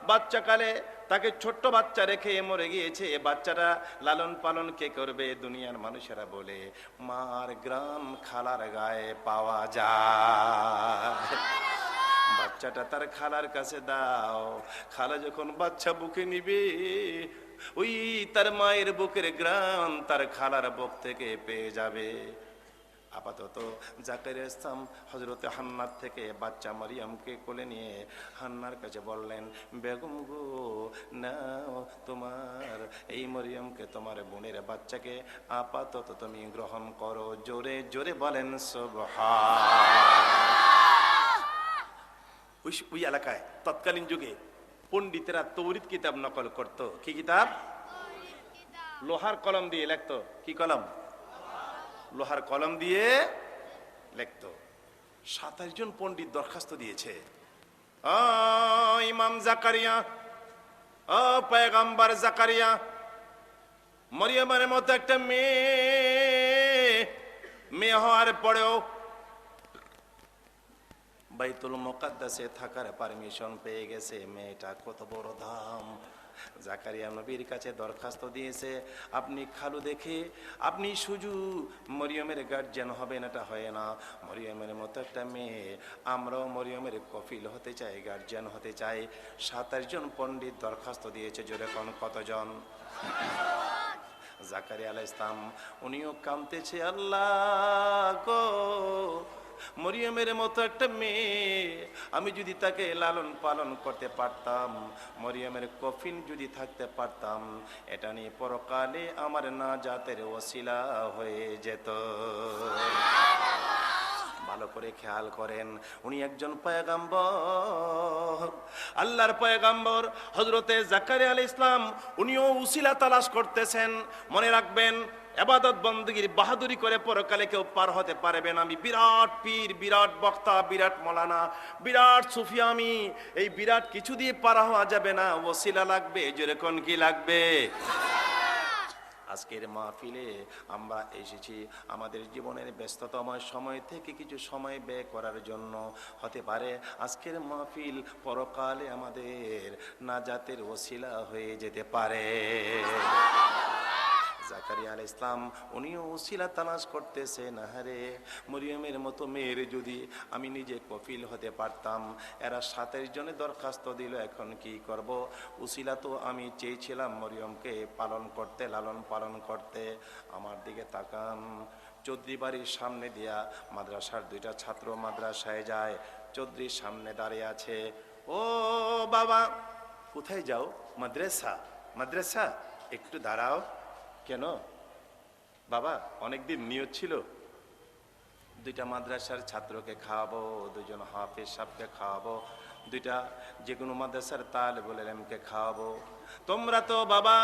S1: বাচ্চাকালে তাকে ছোট্ট বাচ্চা রেখে মরে গিয়েছে, বাচ্চাটা লালন পালন কে করবে? দুনিয়ার মানুষেরা বলে মার গ্রাম খালার গায়ে পাওয়া যায়। বাচ্চাটা তার খালার কাছে দাও, খালা যখন বাচ্চা বুকে নিবে, ওই তার মায়ের বুকের গ্রাম তার খালার বুক থেকে পেয়ে যাবে। আপাতত জাকারিয়া ইসলাম হযরতে হান্নার থেকে বাচ্চা মারিয়ামকে কোলে নিয়ে হান্নার কাছে বললেন, বেগম গো, নাও তোমার এই মরিয়মকে, তোমার বোনের বাচ্চাকে আপাতত তুমি গ্রহণ করো। জোরে জোরে বলেন সুবহান। ওই এলাকায় তৎকালীন যুগে পণ্ডিতেরা তৌরিত কিতাব নকল করত। কি কিতাব? লোহার কলম দিয়ে লিখতো। কি কলম? লোহার কলম দিয়ে লিখতো। 27 জন পণ্ডিত দরখাস্ত দিয়েছে, ইমাম জাকারিয়া, পয়গম্বর জাকারিয়া, মরিয়মের মতো একটা মেয়ে হওয়ার পরেও বাইতুল মুকাদ্দাসে থাকার পারমিশন পেয়ে গেছে। মেয়েটা কত বড় দাম। জাকারিয়া নবীর কাছে দরখাস্ত দিয়েছে, আপনি খালু দেখে আপনি শুধু মরিয়মের গার্জিয়ান হবেন, এটা হয় না। মরিয়মের মতো একটা মেয়ে, আমরাও মরিয়মের কফিল হতে চাই, গার্জিয়ান হতে চাই। 27 জন পণ্ডিত দরখাস্ত দিয়েছে। জোরে কোন কতজন? জাকারিয়া আলাইহিস সালাম উনিও কাঁদতেছে, আল্লাহ গো, মরিয়মের মতো একটা মেয়ে আমি যদি তাকে লালন পালন করতে পারতাম, মরিয়মের কফিন যদি থাকতে পারতাম, এটা নিয়ে পরকালে আমার নাজাতের ওসিলা হয়ে যেত। ভালো করে খেয়াল করেন, উনি একজন পয়গম্বর, আল্লাহর পয়গম্বর হযরতে জাকারিয়া আলাইহিস সালাম, উনিও উসিলা তালাশ করতেছেন। মনে রাখবেন, ইবাদত বندگির বাহাদুরি করে পরকালে কেউ পার হতে পারবে না। আমি বিরাট পীর, বিরাট বক্তা, বিরাট মাওলানা, বিরাট সুফি, আমি এই বিরাট কিছু দিয়ে পার হওয়া যাবে না, ওসিলা লাগবে। যেরকম কি লাগবে? আজকের মাহফিলে আমরা এসেছি আমাদের জীবনের ব্যস্ততম সময় থেকে কিছু সময় ব্যয় করার জন্য। হতে পারে আজকের মাহফিল পরকালে আমাদের নাজাতের ওসিলা হয়ে যেতে পারে। জাকারিয়া আলাইহিস সালাম উনিও উসিলা তালাশ করতেছেন। আহারে, মরিয়মের মতো মেয়ের যদি আমি নিজে কফিল হতে পারতাম। এরা 27 জনে দরখাস্ত দিল, এখন কি করব? উসিলা তো আমি চেয়েছিলাম মরিয়মকে পালন করতে, লালন পালন করতে। আমার দিকে তাকান, চৌধুরী বাড়ির সামনে দিয়া মাদ্রাসার 2টা ছাত্র মাদ্রাসায় যায়। চৌধুরীর সামনে দাঁড়িয়ে আছে। ও বাবা, কোথায় যাও? মাদ্রাসা। মাদ্রাসা? একটু দাঁড়াও। কেন বাবা? অনেকদিন নিয়ত ছিল 2টা মাদ্রাসার ছাত্রকে খাওয়াবো, 2জন হাফেজ সাহেবকে খাওয়াবো, 2টা যে কোনো মাদ্রাসার তালেবুল ইলমকে খাওয়াবো। তোমরা তো বাবা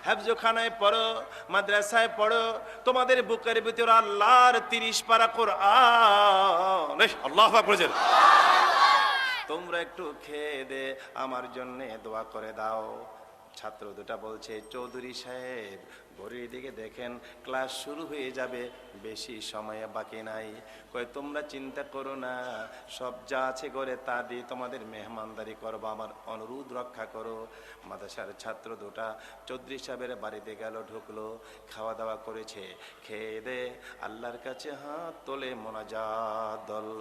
S1: হেফজখানায় পড়ো, মাদ্রাসায় পড়ো, তোমাদের বুকের ভিতরে আল্লাহর 30 পারা কোরআন, আল্লাহু আকবার। তোমরা একটু খেয়ে দে আমার জন্য দোয়া করে দাও। ছাত্র 2টা বলছে, চৌধুরী সাহেব ঘড়ির দিকে দেখেন, ক্লাস শুরু হয়ে যাবে, বেশি সময় বাকি নাই। কয় তোমরা চিন্তা করো না, সব যা আছে ঘরে তা দিয়ে তোমাদের মেহমানদারি করবো, আমার অনুরোধ রক্ষা করো। মাদ্রাসার ছাত্র 2টা চৌধুরী সাহেবের বাড়িতে গেল, ঢুকলো, খাওয়া দাওয়া করেছে, খেয়ে দে আল্লাহর কাছে হাত তোলে মোনাজাত দল,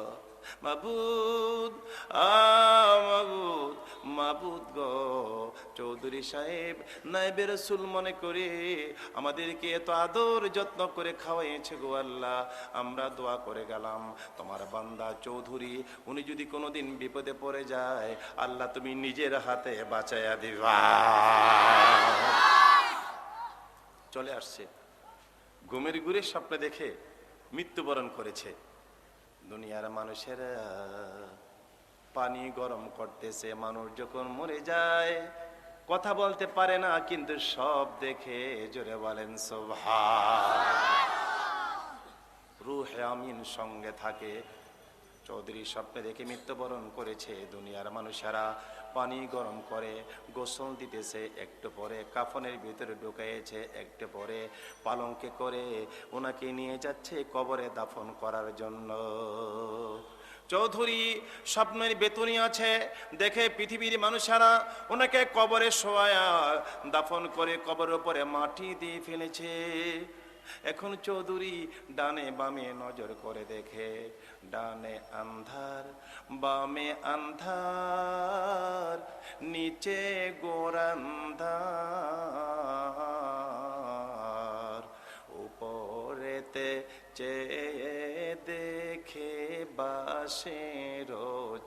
S1: মাবুদ মাবুদ মাবুদ গো, চৌধুরী সাহেব নায়েবে রাসূল মনে করে আমাদেরকে এত আদর যত্ন করে খাওয়াইছে গো আল্লাহ, আমরা দোয়া করে গেলাম তোমার বান্দা চৌধুরী, উনি যদি কোনোদিন বিপদে পড়ে যায়, আল্লাহ তুমি নিজের হাতে বাঁচাইয়া দিবা। চলে আসছে, ঘুমের ঘুরে স্বপ্ন দেখে মৃত্যুবরণ করেছে। দুনিয়ার মানুষেরা পানি গরম করতেছে, মানুষ যখন মরে যায় কথা বলতে পারে না, কিন্তু সব দেখে জোরে বলেন সুবহান। রূহে আমিন সঙ্গে থাকে। চৌধুরী স্বপ্নে দেখে মৃত্যুবরণ করেছে। দুনিয়ার মানুষেরা পানি গরম করে গোসল দিতেছে, একটু পরে কাফনের ভিতরে ঢুকাইছে, একটু পরে পালঙ্কে করে ওনাকে নিয়ে যাচ্ছে কবরে দাফন করার জন্য। চৌধুরী স্বপ্নের বেতনি আছে দেখে পৃথিবীর মানুষেরা ওনাকে কবরে শোয়া দাফন করে কবরের উপরে মাটি দিয়ে ফেলেছে। এখন চৌধুরী ডানে বামে নজর করে দেখে, ডানে আন্ধার বামে আন্ধার, নিচে গোরান্ধার, উপরেতে চেয়ে দেখে বাঁশের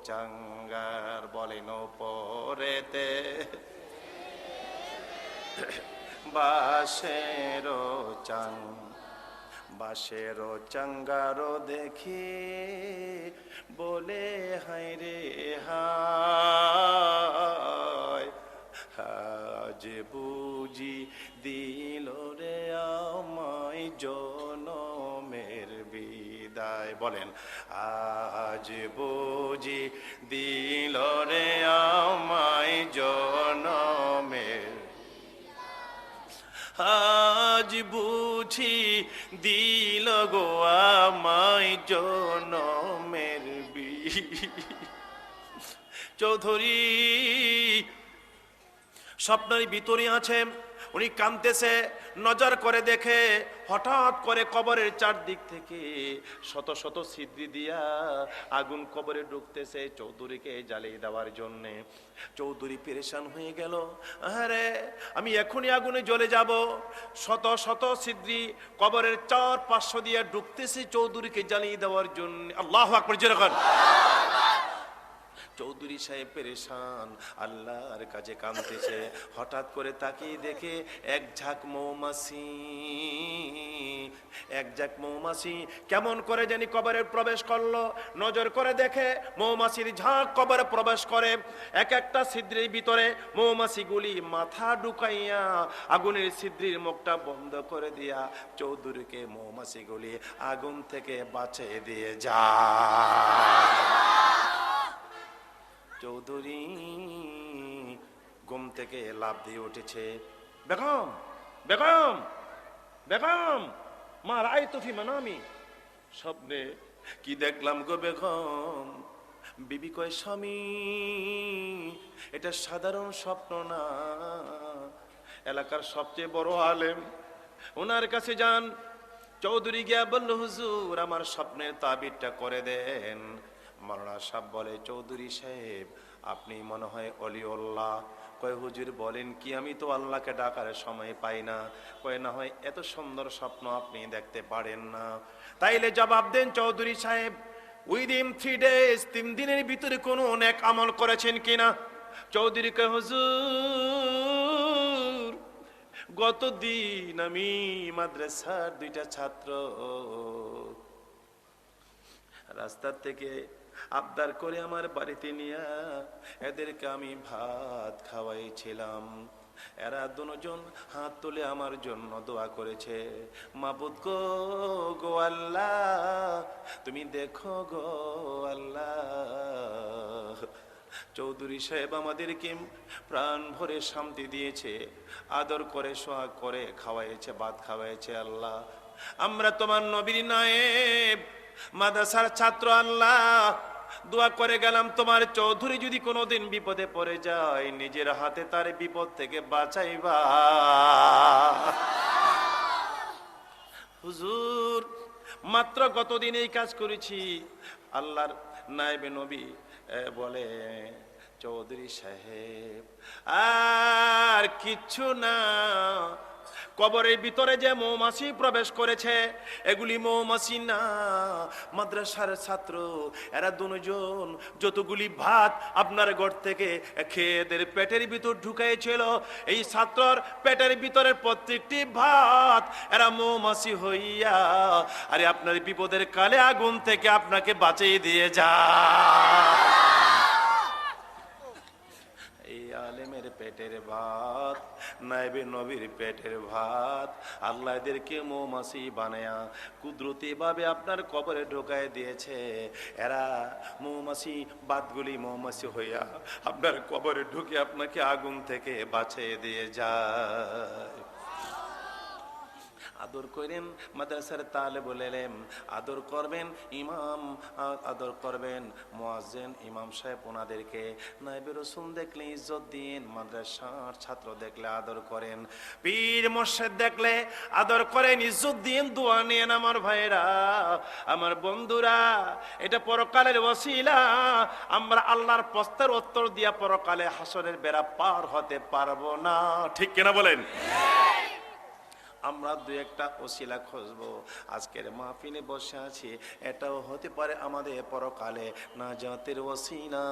S1: চাঙ্গার। বলেন উপরেতে বাঁশের বাঁশের চাঙ্গারো দেখি, বলে হায় রে হায়, আজ বুঝি দিল রে আমায় জনমের বিদায়। বলেন আজ বুঝি দিল রে আমায় জনমের, আজ বুঝি দিল গো আমায় জনমের চৌধুরী স্বপ্নের ভিতরে আছে, উনি কাঁদতেছে, নজর করে দেখে হঠাৎ করে কবরের চারদিক থেকে শত শত ছিদ্র দিয়া আগুন কবরে ঢুকতেছে চৌধুরীকে জ্বালিয়ে দেওয়ার জন্যে। চৌধুরী পেরেশান হয়ে গেল, আরে আমি এখনই আগুনে জ্বলে যাব। শত শত ছিদ্রি কবরের 400-500 দিয়ে ঢুকতেছে চৌধুরীকে জ্বালিয়ে দেওয়ার জন্য। আল্লাহু আকবার জোরে বলেন। চৌধুরী সাহেব পেরেশান, আল্লাহর কাছে কাঁদতেছে। হঠাৎ করে তাকিয়ে দেখে এক ঝাঁক মৌমাছি কেমন করে জানি কবরে প্রবেশ করলো। নজর করে দেখে মৌমাছির ঝাঁক কবরে প্রবেশ করে। এক একটা ছিদ্রের ভিতরে মৌমাছিগুলি মাথা ঢুকাইয়া আগুনের ছিদ্রের মুখটা বন্ধ করে দিয়া চৌধুরীকে মৌমাছিগুলি আগুন থেকে বাঁচিয়ে দিয়ে যায়। চৌধুরী ঘুম থেকে লাফ দিয়ে উঠেছে, বেগম বেগম বেগম মা রাআইতু ফি মানামি। স্বপ্নে কি দেখলাম গো বেগম? বিবি কয়, স্বামী এটা সাধারণ স্বপ্ন না, এলাকার সবচেয়ে বড় আলেম, ওনার কাছে যান। চৌধুরী গিয়া বলল, হুজুর আমার স্বপ্নের তাবিরটা করে দেন। মাওলানা সাহেব বলে, চৌধুরী সাহেব আপনি মনে হয় অলিউল্লাহ। কয়, হুজুর বলেন কি? আমি তো আল্লাহকে ডাকার সময় পাই না। কয়, না হয় এত সুন্দর স্বপ্ন আপনি দেখতে পারেন না? তাইলে জবাব দেন চৌধুরী সাহেব, উইদিন 3 days 3 দিনের ভিতরে কোনো নেক আমল করেছেন কিনা? চৌধুরী কয়, হুজুর গতদিন আমি মাদ্রাসার 2টা ছাত্র রাস্তার থেকে আবদার করে আমার বাড়িতে নিয়ে এদেরকে আমি ভাত খাওয়াইছিলাম। এরা দুজন হাত তুলে আমার জন্য দোয়া করেছে, মাবুদ গো আল্লাহ তুমি দেখো গো আল্লাহ। চৌধুরী সাহেব আমাদেরকে প্রাণ ভরে শান্তি দিয়েছে, আদর করে সোহাগ করে খাওয়াইছে, ভাত খাওয়াইছে। আল্লাহ আমরা তোমার নবীর নায়েব মাদ্রাসার ছাত্র, আল্লাহ দোয়া করে গেলাম তোমার চৌধুরী যদি কোনোদিন বিপদে পড়ে যায় নিজের হাতে তার বিপদ থেকে বাঁচাইবা। হুজুর মাত্র গতদিন এই কাজ করেছি। আল্লাহর নায়েবে নবী বলে, চৌধুরী সাহেব আর কিচ্ছু না, কবরের ভিতরে যে মৌমাছি প্রবেশ করেছে এগুলি মৌমাছি না, মাদ্রাসার ছাত্র। এরা দুজন যতগুলি ভাত আপনার ঘর থেকে খেয়ে এদের পেটের ভিতর ঢুকাইছিল, এই ছাত্রর পেটের ভিতরের প্রত্যেকটি ভাত এরা মৌমাছি হইয়া আরে আপনার বিপদের কালে আগুন থেকে আপনাকে বাঁচিয়ে দিয়ে যায়। আলেমের পেটের ভাত, নায়েবে নবীর পেটের ভাত, আল্লাহ এদেরকে মৌমাছি বানায়া কুদরতি ভাবে আপনার কবরে ঢোকায় দিয়েছে। এরা মৌমাছি বাতগুলি মৌমাছি হইয়া আপনার কবরে ঢুকে আপনাকে আগুন থেকে বাঁচিয়ে দিয়ে যায়। আদর করেন মাদ্রাসার তালেবুল ইলম, আদর করবেন ইমাম, আদর করবেন মুয়াজ্জিন ইমাম সাহেব, ওনাদেরকে নায়েবে রাসূল দেখলে ইজ্জত দিন, মাদ্রাসার ছাত্র দেখলে আদর করেন, পীর মুর্শিদ দেখলে আদর করেন, ইজ্জত দিন, দোয়া নেন। আমার ভাইরা, আমার বন্ধুরা, এটা পরকালের ওসিলা। আমরা আল্লাহর প্রশ্নের উত্তর দিয়া পরকালে হাসরের বেড়া পার হতে পারবো না, ঠিক কিনা বলেন? আমরা 2-1টা ওসিলা খুঁজবো। আজকের মাহফিলে বসে আছি, এটাও হতে পারে আমাদের পরকালে নাজাতের ওসিলা।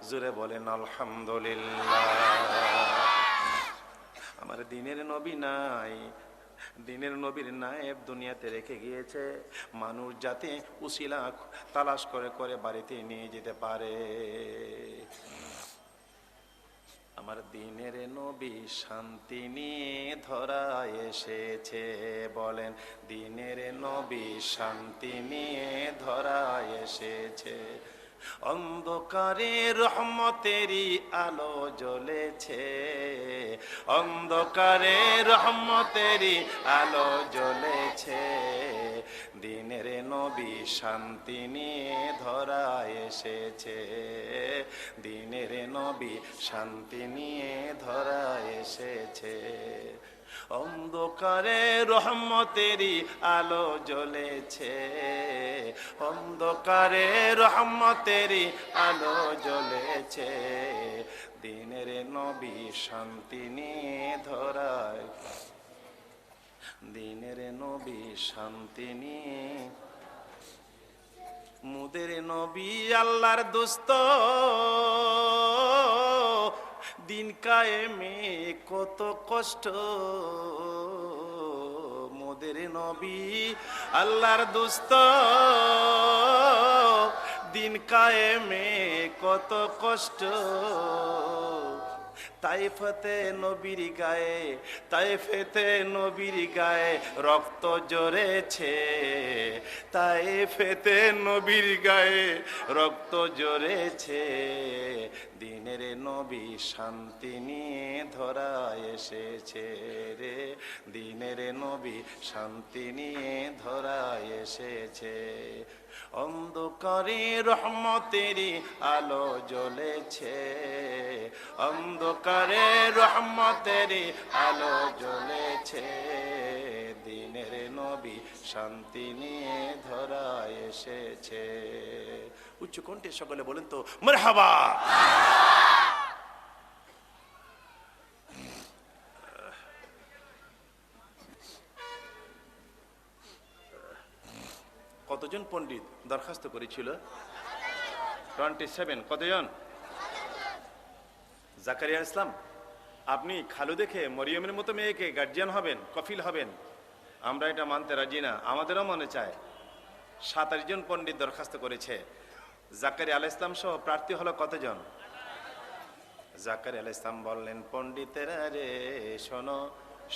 S1: জোরে বলেন আলহামদুলিল্লাহ। আমার দিনের নবী নাই, দিনের নবীর নায়েব দুনিয়াতে রেখে গিয়েছে, মানুষ যাতে ওসিলা তালাশ করে করে বাড়িতে নিয়ে যেতে পারে। আমার দিনের নবী শান্তি নিয়ে ধরা এসেছে, বলেন দিনের নবী শান্তি নিয়ে ধরা এসেছে। অন্ধকারে রহমতেরই আলো জ্বলেছে, অন্ধকারে রহমতেরই আলো জ্বলেছে। দিনের নবী শান্তি নিয়ে ধরা এসেছে, দিনের নবী শান্তি নিয়ে ধরা এসেছে। অন্ধকারে রহমতেরই আলো জ্বলেছে, অন্ধকারে রহমতেরই আলো জ্বলেছে, দিনের নবী শান্তি নিয়ে ধরায়, দিনের নবী শান্তি নিয়ে। মুদের নবী আল্লাহর দোস্ত, দিন কায়েমে কত কষ্ট, মুদের নবী আল্লাহর দোস্ত, দিন কায়েমে কত কষ্ট। তাইফতে নবীর গায়ে, তাইফেতে নবীর গায়ে রক্ত ঝরেছে, তাইফেতে নবীর গায়ে রক্ত ঝরেছে, দিনের নবী শান্তি নিয়ে ধরা এসেছে রে, দিনের নবী শান্তি নিয়ে ধরা এসেছে। অন্ধকারে রহমতেরই আলো জ্বলেছে, অন্ধকারে রহমতেরই আলো জ্বলেছে, দিনের নবী শান্তি নিয়ে ধরা এসেছে। উচ্চ কণ্ঠে সকলে বলেন তো মারহাবা। কতজন পণ্ডিত দরখাস্ত করেছিল? 27। কতজন? জাকারিয়া ইসলাম, আপনি খালু দেখে মরিয়মের মতো মেয়েকে গার্জিয়ান হবেন, কফিল হবেন, আমরা এটা মানতে রাজি না। আমাদেরও মনে চায়। 27 জন পণ্ডিত দরখাস্ত করেছে। জাকারিয়া আলাইহিস সালাম সহ প্রার্থী হলো কতজন? জাকারিয়া আলাইহিস সালাম বললেন, পণ্ডিতেরা রে শোনো,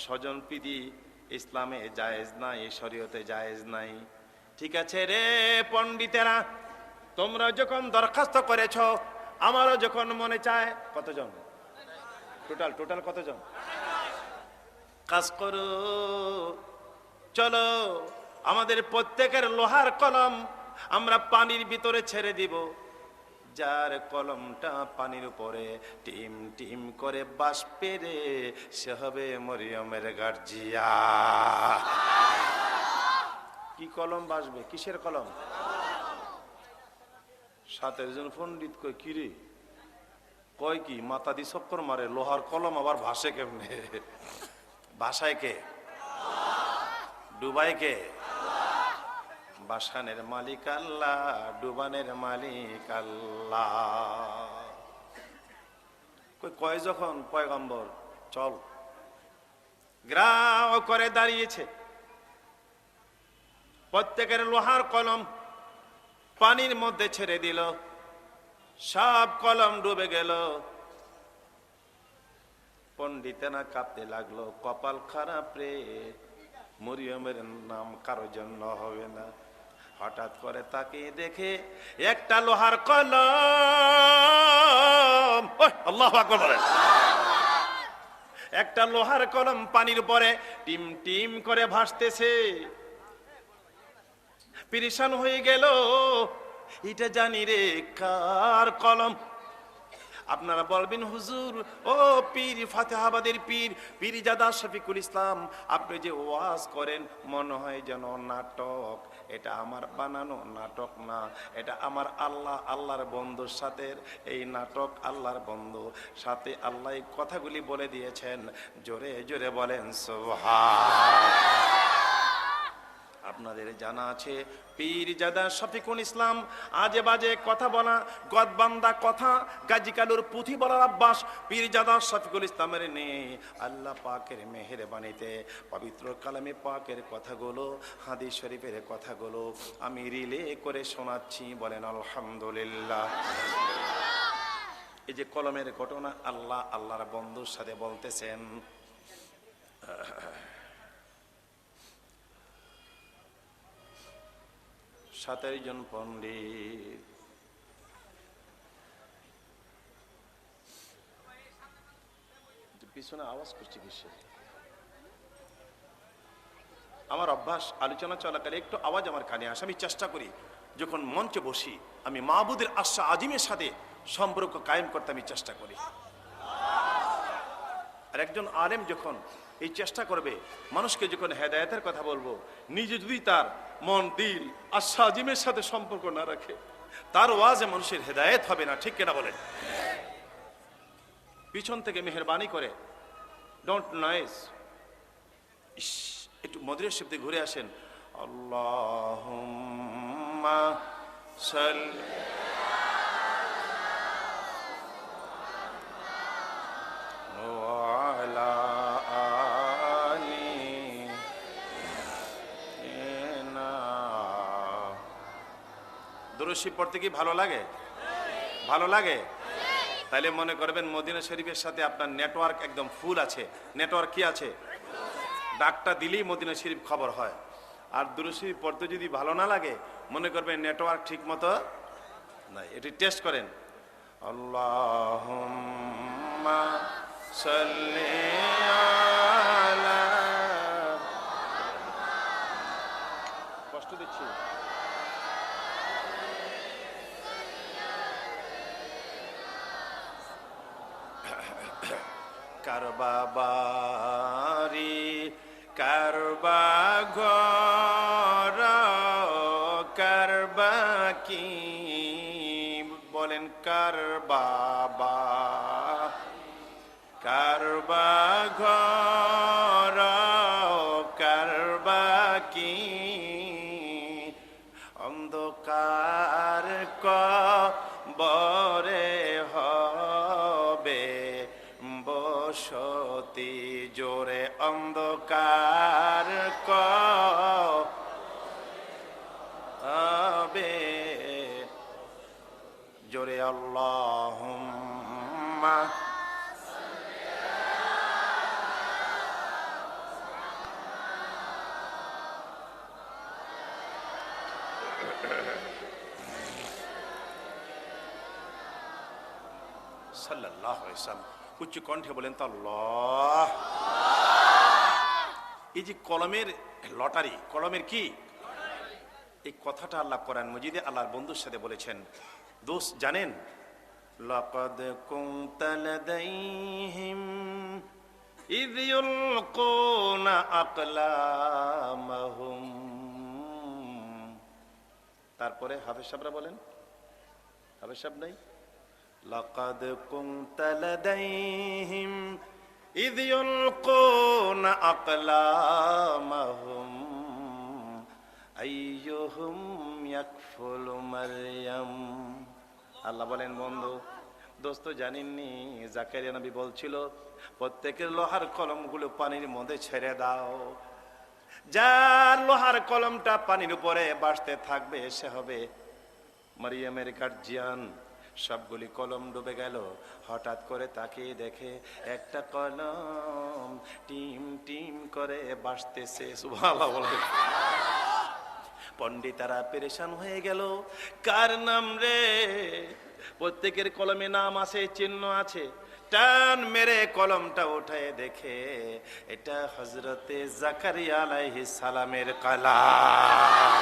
S1: স্বজন প্রীতি ইসলামে জায়েজ নাই, শরীয়তে জায়েজ নাই। ঠিক আছে রে পণ্ডিতেরা, তোমরা যখন দরখাস্ত করেছ, আমারও যখন মনে চায়। কতজন টোটাল কতজন? কাজ করো, চলো আমাদের প্রত্যেকের লোহার কলম আমরা পানির ভিতরে ছেড়ে দিব, যার কলমটা পানির উপরে টিম টিম করে বাষ্পে রে, সে হবে মরিয়মের গার্জিয়া। কি কলম বাসবে? কিসের কলম? 27 জন পণ্ডিত কই কি রে, কয় কি মাথা দি চক্কর মারে, লোহার কলম আবার ভাসে কেমনে? ভাষায় কে? ডুবাই কে? বাসানের মালিক আল্লাহ, ডুবানের মালিক আল্লাহ। কয় যখন পয়গম্বর চল, গ্রাম করে দাঁড়িয়েছে, প্রত্যেকের লোহার কলম পানির মধ্যে ছেড়ে দিল, সব কলম ডুবে গেল। পণ্ডিতেরা কাঁপতে লাগলো, কপাল খারাপ রে, মরিয়মের নাম কারো জন্য হবে না। হঠাৎ করে তাকে দেখে একটা লোহার কলম, আল্লাহু আকবার বলেন, একটা লোহার কলম পানির উপরে টিম টিম করে ভাসতেছে। পেরেশান হয়ে গেল, এটা জানি রে কার কলম। আপনারা বলবেন হুজুর, ও পীর ফাতেহাবাদের পীর পীরজাদা শফিকুল ইসলাম, আপনি যে ওয়াজ করেন মনে হয় যেন নাটক। এটা আমার বানানো নাটক না, এটা আমার আল্লাহর বন্ধুর সাথে এই নাটক। আল্লাহর বন্ধু সাথে আল্লাহ কথাগুলি বলে দিয়েছেন, জোরে জোরে বলেন সুবহান। আপনাদের জানা আছে পীরজাদা শফিকুল ইসলাম আজে বাজে কথা বলা, গদবান্দা কথা, গাজী কালুর পুঁথি বলার অভ্যাস পীরজাদা শফিকুল ইসলামের নেই। আল্লাহ পাকের মেহেরবানিতে পবিত্র কালামে পাকের কথাগুলো, হাদিস শরীফের কথাগুলো আমি রিলে করে শোনাচ্ছি, বলেন আলহামদুলিল্লাহ। এই যে কলমের ঘটনা, আল্লাহর বন্ধুর সাথে বলতেছেন, 27 জন পণ্ডিত পিছনে আওয়াজ করছে কিসে? আমার অভ্যাস আলোচনা চলাকালে একটু আওয়াজ আমার কানে আসে, আমি চেষ্টা করি যখন মঞ্চে বসি আমি মাহবুদের আশা আজিমের সাথে সম্পর্ক কায়েম করতে আমি চেষ্টা করি। আর একজন আলেম যখন এই চেষ্টা করবে মানুষকে যখন হেদায়েতের কথা বলবো, নিজে যদি তার মন দিল আর সাজিমের সাথে সম্পর্ক না রাখে, তার ওয়াজে মানুষের হেদায়েত হবে না। ঠিক কিনা বলেন? পিছন থেকে মেহেরবানি করে, ডোন্ট নয়েজ, একটু মধুর শব্দে ঘুরে আসেন। আল্লাহুম্মা সাল্লি আলা আলি না। দুরূদ শরীফ পড়তে কি ভালো লাগে? ভালো লাগে? তাইলে মনে করবেন মদিনা শরীফের সাথে আপনার নেটওয়ার্ক একদম ফুল আছে। নেটওয়ার্ক কি আছে? ডাকটা দিলেই মদিনা শরীফ খবর হয়। আর দুরূদ শরীফ পড়তে যদি ভালো না লাগে, মনে করবেন নেটওয়ার্ক ঠিক মতো নাই। এটি টেস্ট করেন। আল্লাহুম্মা সাল্লি আলা, কষ্ট দিচ্ছি, কারবা বাড়ি কারবা ঘর কারবা কি, বলেন কারবা বা, কারবা ঘর কারবা কি, অন্ধকার কবরে হবে বসতি, জোরে অন্ধকার কবরে, জোরে আল্লাহুম্মা। সাল্লাল্লাহু আলাইহি ওয়াসাল্লাম। উচ্চ কণ্ঠে বলেন তো আল্লাহ। এই যে কলমের লটারি, কলমের কি, এই কথাটা আল্লাহ কোরআন মাজিদে আল্লাহর বন্ধুর সাথে বলেছেন। দোস্ত জানেন, লাকাদ কুনতা লাদাইহিম ইয ইউলকুনা আকলামাহুম। তারপরে হাফেজ সাহেবরা বলেন, হাফেজ সাহেব নাই, লাকাদ কুনতা লাদাইহিম ইয ইউলকুনা আকলামাহুম আইয়ুহুম ইয়াকফুলু মারইয়াম। আল্লাহ বলেন, বন্ধু দোস্ত জানেননি, জাকারিয়া নবী বলছিল প্রত্যেকের লোহার কলমগুলো পানির মধ্যে ছেড়ে দাও, যার লোহার কলমটা পানির উপরে ভাসতে থাকবে সে হবে মারিয়ামের গার্জিয়ান। সবগুলি কলম ডুবে গেল। হঠাৎ করে তাকিয়ে দেখে একটা কলম টিম টিম করে ভাসতেছে। সুবহানাল্লাহ বলে পণ্ডিতারা পেরেশান হয়ে গেল, কার নাম রে? প্রত্যেকের কলমে নাম আছে, চিহ্ন আছে। টান মেরে কলমটা উঠায় দেখে এটা হযরতে জাকারিয়া আলাইহিস সালামের কালাম।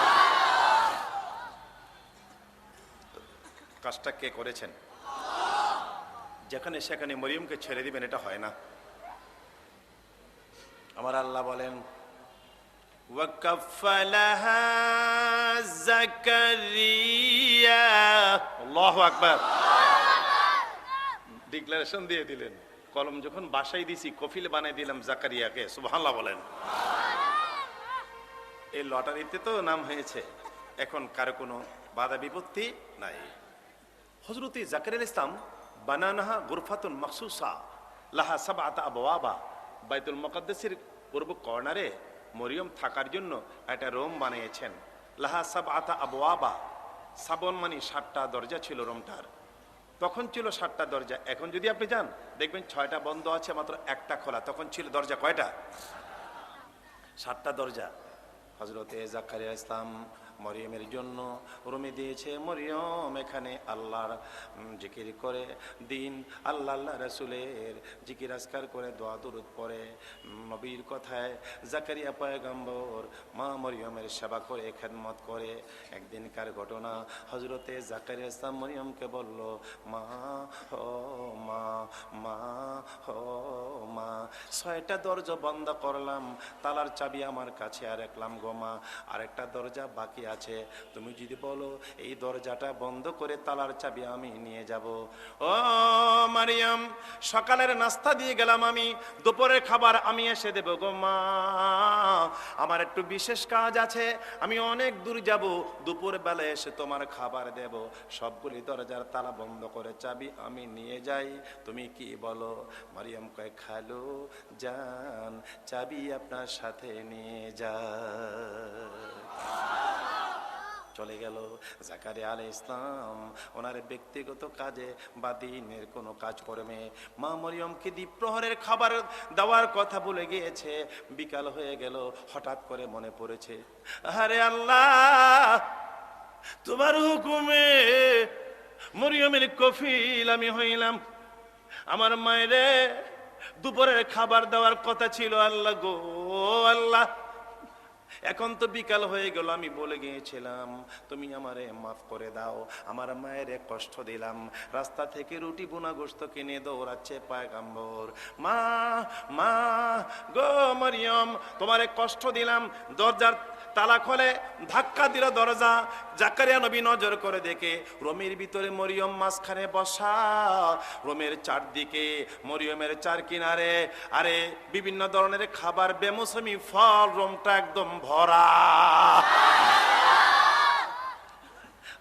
S1: কাজটা কে করেছেন? যেখানে সেখানে মরিয়মকে ছেড়ে দিবেন, এটা হয় না। আমার আল্লাহ বলেন, ওয়াকাফালাহা জাকারিয়া। আল্লাহু আকবার। ডিক্লারেশন দিয়ে দিলেন, কলম যখন বাসাই দিছি কফিল বানাই দিলাম জাকারিয়াকে। সুবহানাল্লাহ বলেন। এই লটারিতে তো নাম হয়েছে, এখন কারো কোনো বাধা বিপত্তি নাই। হযরত জাকারিয়া ইসলাম বানানাহা গুরফাতুন মাখসুসা লাহা সাবআতা আবওয়াবা। বাইতুল মুকাদ্দাসের পূর্ব কর্নারে মরিয়ম থাকার জন্য একটা রুম বানিয়েছেন। লাহা সাবআতা আবওয়াবা, সাবন মানে 7টা দরজা ছিল রুমটার। তখন ছিল 7টা দরজা, এখন যদি আপনি যান দেখবেন 6টা বন্ধ আছে, মাত্র একটা খোলা। তখন ছিল দরজা কয়টা? 7টা দরজা। হযরতে জাকারিয়া ইসলাম মরিয়মের জন্য রুমে দিয়েছে। মরিয়ম এখানে আল্লাহর জিকির করে দিন, আল্লাহ রাসূলের জিকির আজকার করে, দোয়া দুরূদ পড়ে, নবীর কথায় জাকারিয়া পয়গম্বর মা মরিয়মের সেবা করে, খেদমত করে। একদিনকার ঘটনা, হযরতে জাকারিয়া ইসলাম মরিয়মকে বলল, মা ও মা, মা হো মা। 6টা দরজা বন্ধ করলাম, তালার চাবি আমার কাছে আর রাখলাম গো মা। আরেকটা দরজা বাকি আছে, তুমি যদি বলো এই দরজাটা বন্ধ করে তালার চাবি আমি নিয়ে যাব। ও মারিয়াম, সকালের নাস্তা দিয়ে গেলাম আমি, দুপুরের খাবার আমি এসে দেব গো মা। আমার একটু বিশেষ কাজ আছে, আমি অনেক দূর যাব, দুপুর বেলা এসে তোমার খাবার দেব। সবগুলি দরজার তালা বন্ধ করে চাবি আমি নিয়ে যাই, তুমি কি বলো? মারিয়াম কয়, খালু যান, চাবি আপনার সাথে নিয়ে যায়। চলে গেল। জাকারিয়া আলাইহিস সালাম ওনার ব্যক্তিগত কাজে বা দিনের কোনো কাজ কর্মে মা মরিয়মকে দ্বিপ্রহরের খাবার দেওয়ার কথা বলে গিয়েছে। বিকাল হয়ে গেল, হঠাৎ করে মনে পড়েছে, আরে আল্লাহ, তোমার হুকুমে মরিয়মের কফিল আমি হইলাম। আমার মায়েরে দুপুরের খাবার দেওয়ার কথা ছিল আল্লাহ গো আল্লাহ। এখন তো বিকাল হয়ে গেল, আমি বলে গিয়েছিলাম, তুমি আমারে মাফ করে দাও, আমার মায়ের কষ্ট দিলাম। রাস্তা থেকে রুটি বোনা গোস্ত কিনে দৌড়াচ্ছে পয়গম্বর, মা মা গো মরিয়ম, তোমারে কষ্ট দিলাম। দরজার তালা খোলে, ধাক্কা দিল দরজা। জাকারিয়া নবী নজর করে দেখে রোমের ভিতরে মরিয়ম মাঝখানে বসা, রোমের চারদিকে মরিয়মের চার কিনারে আরে বিভিন্ন ধরনের খাবার, বেমৌসুমি ফল, রোমটা একদম ভরা।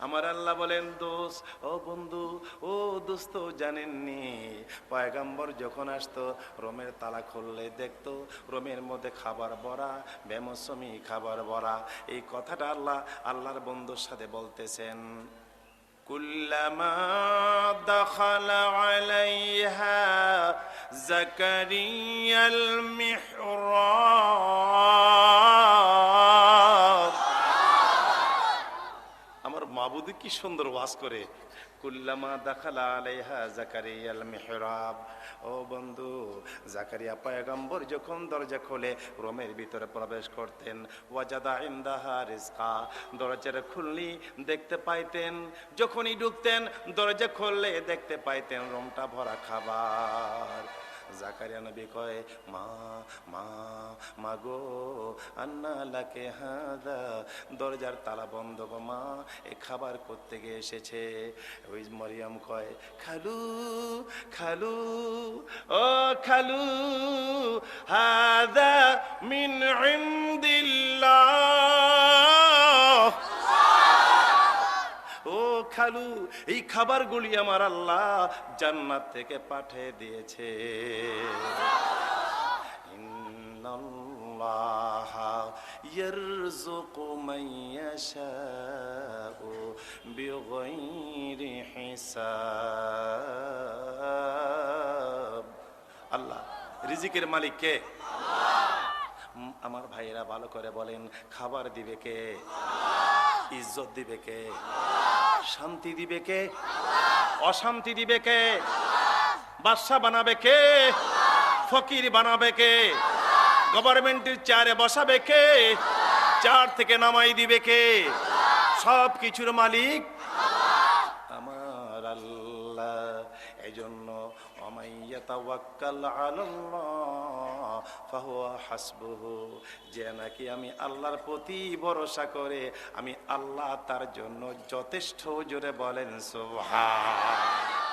S1: আমার আল্লাহ বলেন, দোস্ত ও বন্ধু ও দোস্ত, জানেননি পয়গম্বর যখন আসতো রোমের তালা খুললে দেখতো রোমের মধ্যে খাবার ভরা, বেমৌসুমি খাবার ভরা। এই কথাটা আল্লাহর বন্ধুর সাথে বলতেছেন। কুল্লামা দাখালা আলাইহা জাকারিয়াল মিহরাব। আমার মাবুদ কি সুন্দর ওয়াজ করে। কুল্লামা দাখালা আলাইহা জাকারিয়াল মিহরাব। ও বন্ধু, জাকারিয়া পয়গম্বর যখন দরজা খোলে রোমের ভিতরে প্রবেশ করতেন, ওয়াজাদা ইনদাহা রিজকা, দরজাটা খুললি দেখতে পাইতেন, যখনই ঢুকতেন দরজা খুললে দেখতে পাইতেন রোমটা ভরা খাবার। জাকারিয়া নবী কয়, মা মা মা গো, আন্না লাকে হাদা, দরজার তালা বন্ধ গো মা, এই খাবার করতে গিয়ে এসেছে। ওই মরিয়ম কয়, খালু খালু ও খালু, হাদা মিন ইনদিল্লাহ। ও খালু, এই খাবারগুলি আমার আল্লাহ জান্নাত থেকে পাঠিয়ে দিয়েছে। ইন্নাল্লাহা ইয়ারযুকু মান ইয়াশাউ বিগাইরি হিসাব। আল্লাহ রিজিকের মালিক কে? আমার ভাইয়েরা ভালো করে বলেন, খাবার দিবে কে? ইজ্জত দিবে কে? শান্তি দিবে কে? অশান্তি দিবে কে? বাদশা বানাবে কে? ফকির বানাবে কে? গভর্নমেন্টের চেয়ারে বসাবে কে? চেয়ার থেকে নামাই দিবে কে? সব কিছুর মালিক আমার আল্লাহ। এই জন্য ওমাইয়াতাওয়াক্কাল আলাল্লাহ ফাহুয়া হাসবুহু, যে নাকি আমি আল্লাহর প্রতি ভরসা করে আমি আল্লাহ তার জন্য যথেষ্ট। জোরে বলেন সুবহান।